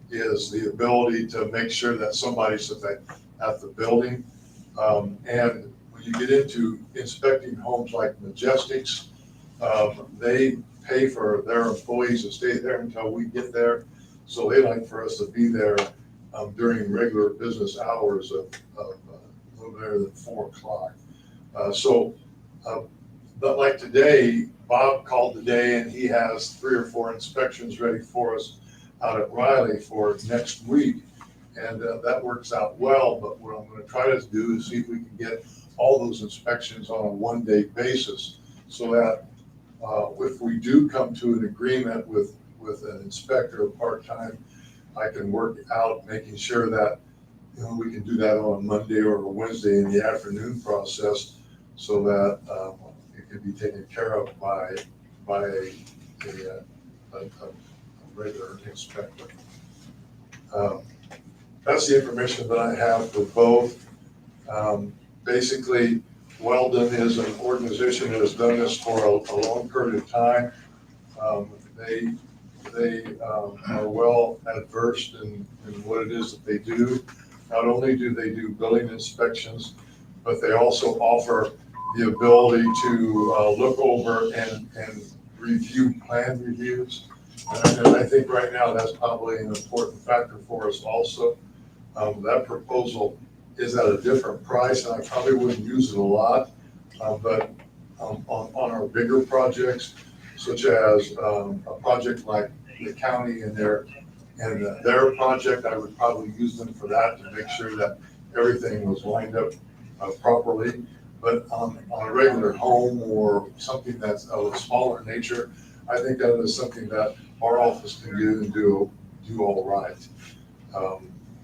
is the ability to make sure that somebody's at the building. And when you get into inspecting homes like Majestics, they pay for their employees to stay there until we get there. So they like for us to be there during regular business hours of a little better than 4 o'clock. But like today, Bob called today and he has 3 or 4 inspections ready for us out at Riley for next week. And that works out well, but what I'm gonna try to do is see if we can get all those inspections on a 1-day basis so that if we do come to an agreement with an inspector part-time, I can work out making sure that, we can do that on a Monday or a Wednesday in the afternoon process so that it can be taken care of by a regular inspector. That's the information that I have for both. Basically, Weldon is an organization that has done this for a long period of time. They are well adversed in what it is that they do. Not only do they do building inspections, but they also offer the ability to look over and review plan reviews. And I think right now that's probably an important factor for us also. That proposal is at a different price, and I probably wouldn't use it a lot, but on our bigger projects, such as a project like the county and their project, I would probably use them for that to make sure that everything was lined up properly. But on a regular home or something that's of a smaller nature, I think that is something that our office can do and do all right.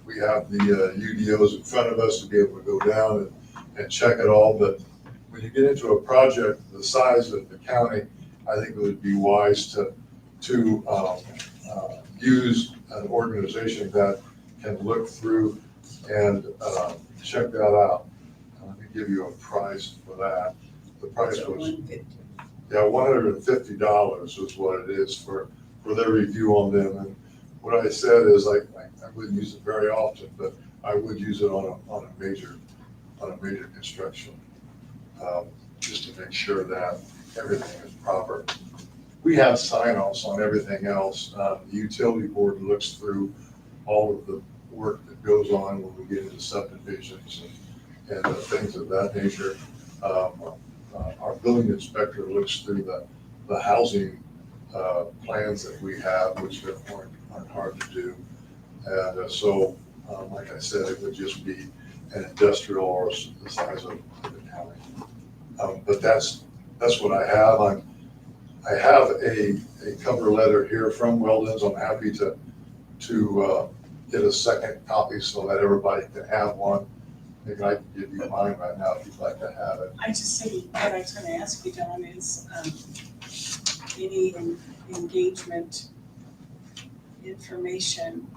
We have the UDOs in front of us to be able to go down and check it all, but when you get into a project the size of the county, I think it would be wise to use an organization that can look through and check that out. Let me give you a price for that. The price was $150 is what it is for their review on them. And what I said is I wouldn't use it very often, but I would use it on a major construction, just to make sure that everything is proper. We have sign-offs on everything else. The utility board looks through all of the work that goes on when we get into subdivisions and things of that nature. Our building inspector looks through the housing plans that we have, which aren't hard to do. And so, like I said, it would just be an industrial or the size of the county. But that's what I have. I have a cover letter here from Weldon's. I'm happy to get a second copy so that everybody can have one. Maybe I can give you mine right now if you'd like to have it. I just think what I was going to ask you, John, is any engagement information,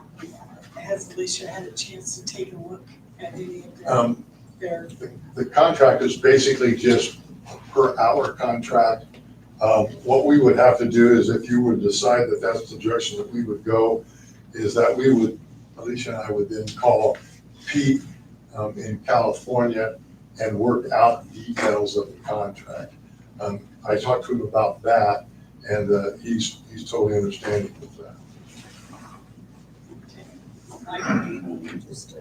has Alicia had a chance to take a look at any of Um, their, The contract is basically just a per hour contract. What we would have to do is if you would decide that that's the direction that we would go, is that we would, Alicia and I would then call Pete in California and work out details of the contract. I talked to him about that, and he's totally understanding with that. I can Just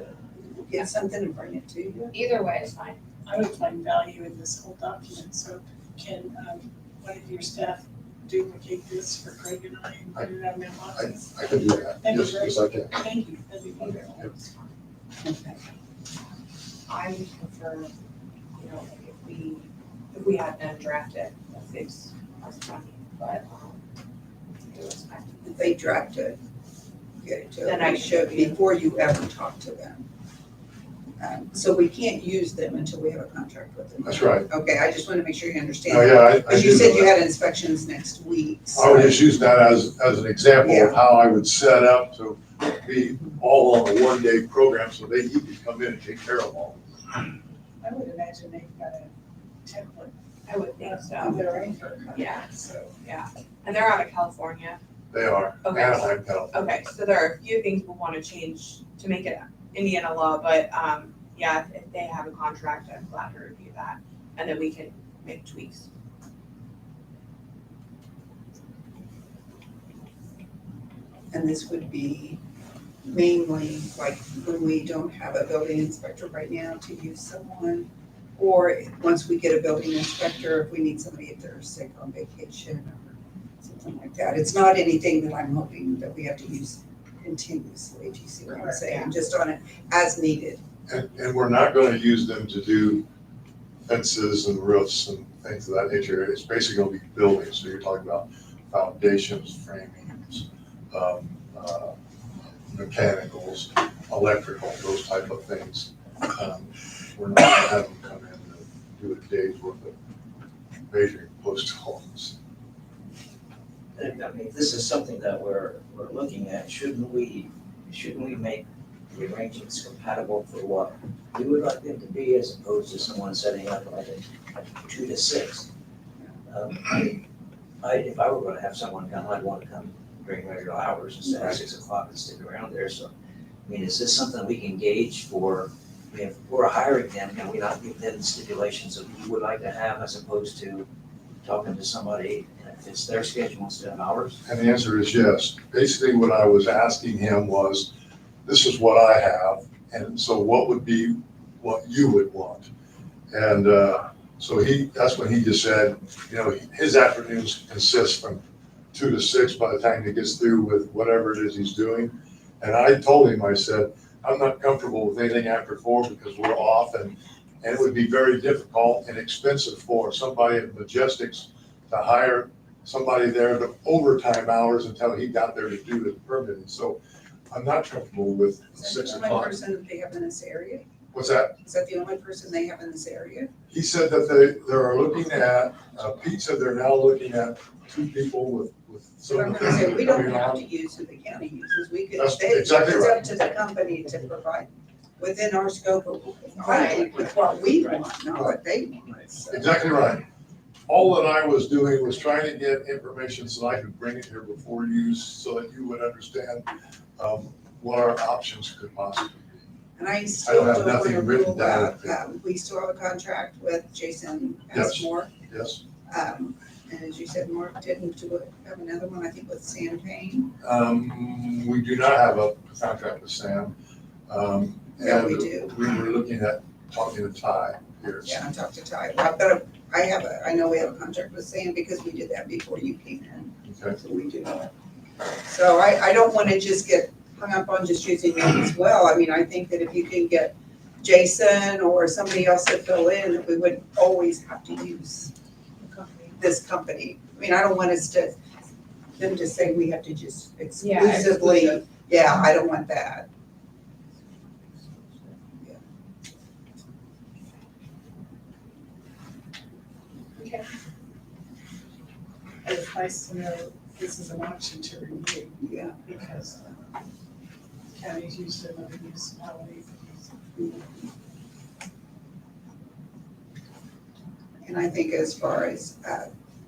get something and bring it to you. Either way is fine. I would find value in this whole document, so can one of your staff duplicate this for Craig and I and put it on mailboxes? I can do that, That'd be yes, great. yes, I can. Thank you, that'd be wonderful. Okay. I would prefer, you know, if we had them draft it, that saves us money, but, it was fine. If they draft it, get it to Then I Alicia can- before you ever talk to them. So we can't use them until we have a contract with them. That's right. Okay, I just want to make sure you Oh, understand. yeah, I Because do you said know you that. had inspections next week, I so. would just use that as an example of how I would set up to be all on a one-day program, so he could come in and take care of all. I would imagine they've got a template I would think of so, their own for a contract, Yeah. so. And they're out of California. They are, Okay. Anaheim, California. Okay, so there are a few things we'll want to change to make it Indiana law, but, yeah, if they have a contract, I'm glad to review that, and then we can make tweaks. And this would be mainly like when we don't have a building inspector right now to use someone. Or once we get a building inspector, if we need somebody if they're sick on vacation or something like that. It's not anything that I'm hoping that we have to use continuously, do you see what I'm saying? Just on it as needed. And we're not gonna use them to do fences and roofs and things of that nature. It's basically gonna be buildings, so you're talking about foundations, framings, mechanicals, electrical, those type of things. We're not gonna have them come in and do a day's worth of measuring post holes. And, I mean, this is something that we're looking at, shouldn't we make the arrangements compatible for what we would like them to be as opposed to someone setting up like a 2 to 6? If I were gonna have someone come, I'd wanna come during regular hours instead of 6 o'clock and stick around there, so, I mean, is this something we can gauge for, I mean, if we're hiring them, can we not give them the stipulations that we would like to have as opposed to talking to somebody and if it's their schedule instead of ours? And the answer is yes. Basically, what I was asking him was, this is what I have, and so what would be what you would want? And so that's when he just said, you know, his afternoons consist from 2 to 6 by the time he gets through with whatever it is he's doing. And I told him, I said, I'm not comfortable with anything after 4 because we're off, and it would be very difficult and expensive for somebody at Majestics to hire somebody there to overtime hours until he got there to do the permitting. So I'm not comfortable with Is that 6 the only o'clock. person that they have in this area? What's that? Is that the only person they have in this area? He said that they're looking at, Pete said they're now looking at 2 people with some But of I'm the gonna say, things we that are don't going have on. to use who the county uses, we could, That's it's exactly up right. to the company to provide within our scope of, Right. with what we want, not what they want. So, Exactly right. All that I was doing was trying to get information so I could bring it here before you, so that you would understand what our options could possibly be. And I I still don't have don't want to nothing written rule down. out, we still have a contract with Jason Yes. Passmore. Yes. And as you said, Mark didn't have another one, I think with Sam Payne. We do not have a contract with Sam. Yeah, we and do. We were looking at talking to Ty here. Yeah, I talked to Ty. Well, I know we have a contract with Sam because we did that before you came in. Okay. So we do. So I don't want to just get hung up on just using them as well. I mean, I think that if you can get Jason or somebody else to fill in, that we would always have to use this company. I mean, I don't want them to say we have to just exclusively, exclusive. yeah, I don't want that. And it's nice to know this is an option to review Yeah. because counties use another municipality. And I think as far as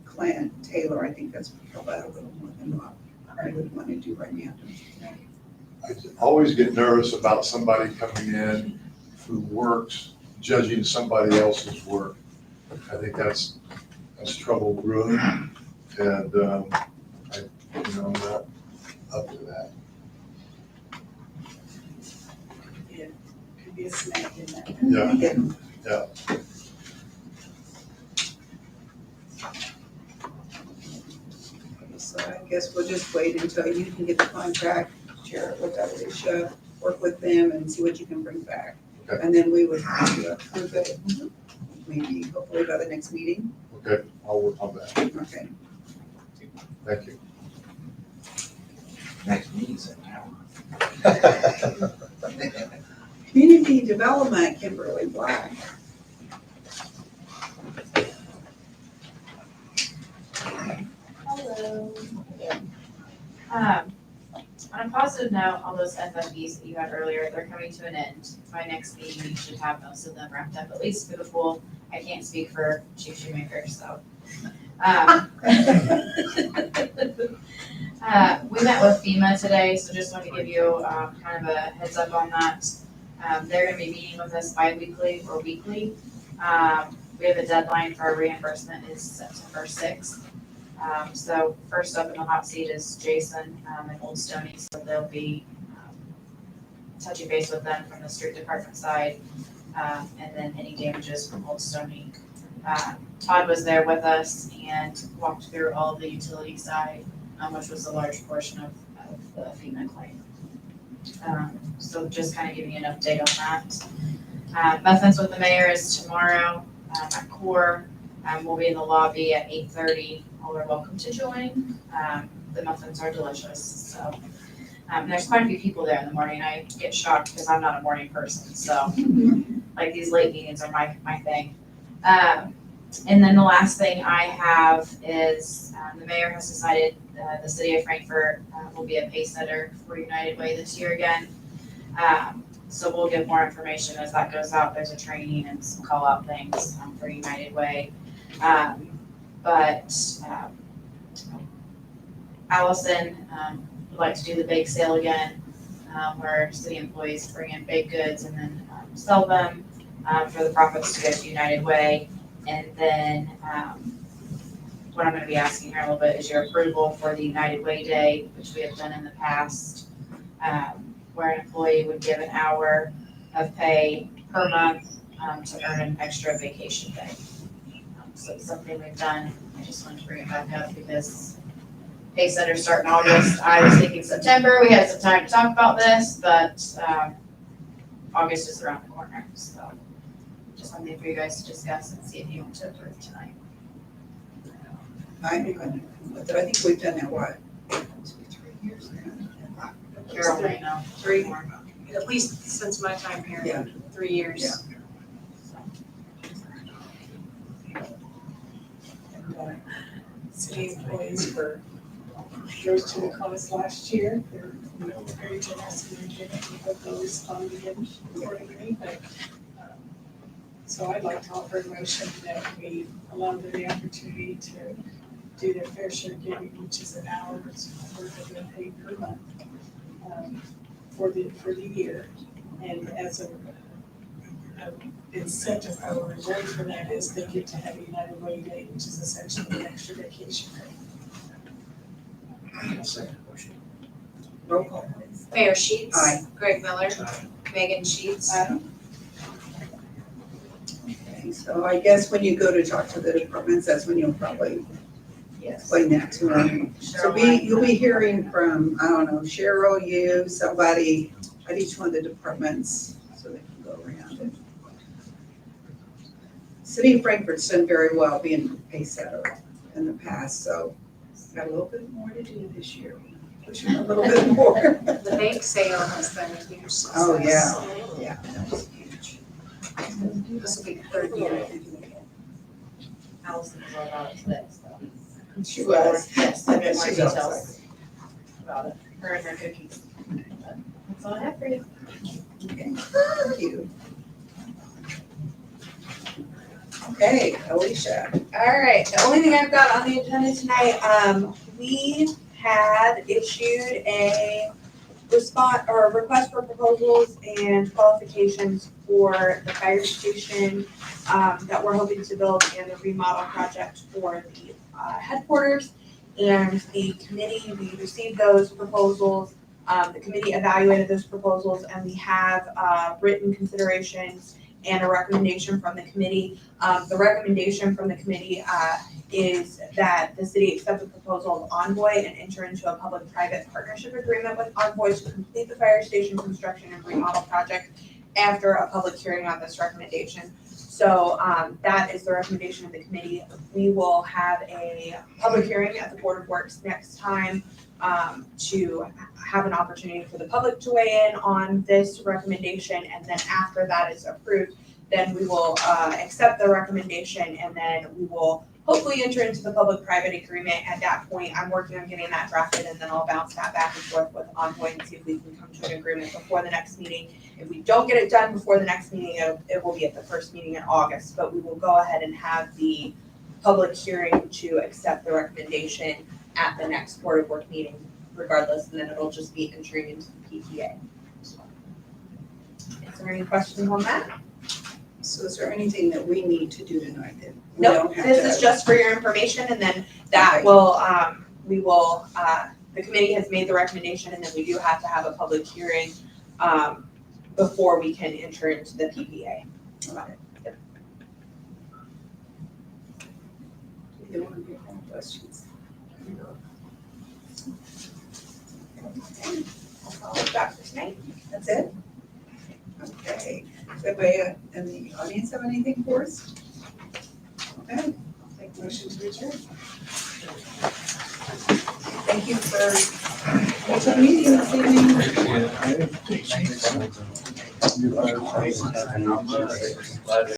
Clint Taylor, I think that's probably a little more than what I would want to do right now. I always get nervous about somebody coming in who works, judging somebody else's work. I think that's trouble brewing, and, I'm not up to that. Could be a snag in that. Yeah. So I guess we'll just wait until you can get the contract, share it with Alicia, work with them and see what you can bring back. Okay. And then we would have to approve it, maybe hopefully by the next meeting. Okay, I'll work on that. Okay. Thank you. Next meeting's in town. Community Development, Kimberly Black. Hello. On a positive note, all those FFBs that you had earlier, they're coming to an end. By next meeting, we should have most of them wrapped up, at least for the pool. I can't speak for Chief Shoemaker, so. We met with FEMA today, so just want to give you kind of a heads up on that. They're gonna be meeting with us bi-weekly or weekly. We have a deadline for our reimbursement is September 6th. So first up in the hot seat is Jason and Old Stony, so they'll be touching base with them from the street department side, and then any damages from Old Stony. Todd was there with us and walked through all of the utility side, which was a large portion of the FEMA claim. So just kind of giving you an update on that. Muffins with the mayor is tomorrow at CORE. We'll be in the lobby at 8:30. All are welcome to join. The muffins are delicious, so. There's quite a few people there in the morning. I get shocked because I'm not a morning person, so like these late meetings are my thing. And then the last thing I have is the mayor has decided the city of Frankfort will be a pace setter for United Way this year again. So we'll get more information as that goes out. There's a training and some call out things for United Way. But Allison would like to do the bake sale again, where city employees bring in baked goods and then sell them for the profits to go to United Way. And then what I'm going to be asking her a little bit is your approval for the United Way Day, which we have done in the past, where an employee would give an hour of pay per month to earn an extra vacation day. So it's something we've done. I just wanted to bring it back up because pay centers start in August. I was thinking September. We had some time to talk about this, but August is around the corner. So just something for you guys to discuss and see if you want to approve tonight. I think we've done that, what, 2, 3 years now? Carol may know. 3 more. At least since my time here, Yeah. 3 years. Yeah. And city employees rose to the cause last year. They're very generous in their giving. We hope they'll respond again accordingly. But, so I'd like to offer a motion that we allow them the opportunity to do their fair share giving, which is an hour's worth of their pay per month for the year. And as a incentive or reward for that is they get to have United Way Day, which is essentially an extra vacation day. Second motion. Roll call. Mayor Sheets. Aye. Greg Miller. Megan Sheets. Okay, so I guess when you go to talk to the departments, that's when you'll probably Yes. explain that to them. So you'll be hearing from, I don't know, Cheryl, you, somebody at each one of the departments, so they can go around it. City of Frankfort's done very well being a pace setter in the past, so got a little bit more to do this year. Pushing a little bit more. The bake sale has been a huge success. Oh, yeah, that was huge. This will be the third year. Allison was all about it today, so. She was. Yes, a bit more She's details outside. about it, her and her cookies. But that's all I have for you. Okay, thank you. Okay, Alicia. All right, the only thing I've got on the agenda tonight, we had issued a response or request for proposals and qualifications for the fire station that we're hoping to build and the remodel project for the headquarters. And the committee, we received those proposals, the committee evaluated those proposals, and we have written considerations and a recommendation from the committee. The recommendation from the committee is that the city accept the proposal of Envoy and enter into a public-private partnership agreement with Envoy to complete the fire station construction and remodel project after a public hearing on this recommendation. So that is the recommendation of the committee. We will have a public hearing at the Board of Works next time to have an opportunity for the public to weigh in on this recommendation. And then after that is approved, then we will accept the recommendation, and then we will hopefully enter into the public-private agreement. At that point, I'm working on getting that drafted, and then I'll bounce that back and forth with Envoy and see if we can come to an agreement before the next meeting. If we don't get it done before the next meeting, it will be at the first meeting in August, but we will go ahead and have the public hearing to accept the recommendation at the next Board of Work meeting regardless, and then it'll just be entering into the PTA. Is there any questions on that? So is there anything that we need to do tonight then? We Nope, don't have this to- is just for your information, and then that will, we will, the committee has made the recommendation, and then we do have to have a public hearing, before we can enter into the PPA. There won't be any questions. That's all I've got for tonight. That's it? Okay, does anybody in the audience have anything for us? Okay, take motion to adjourn. Thank you for the meeting this evening.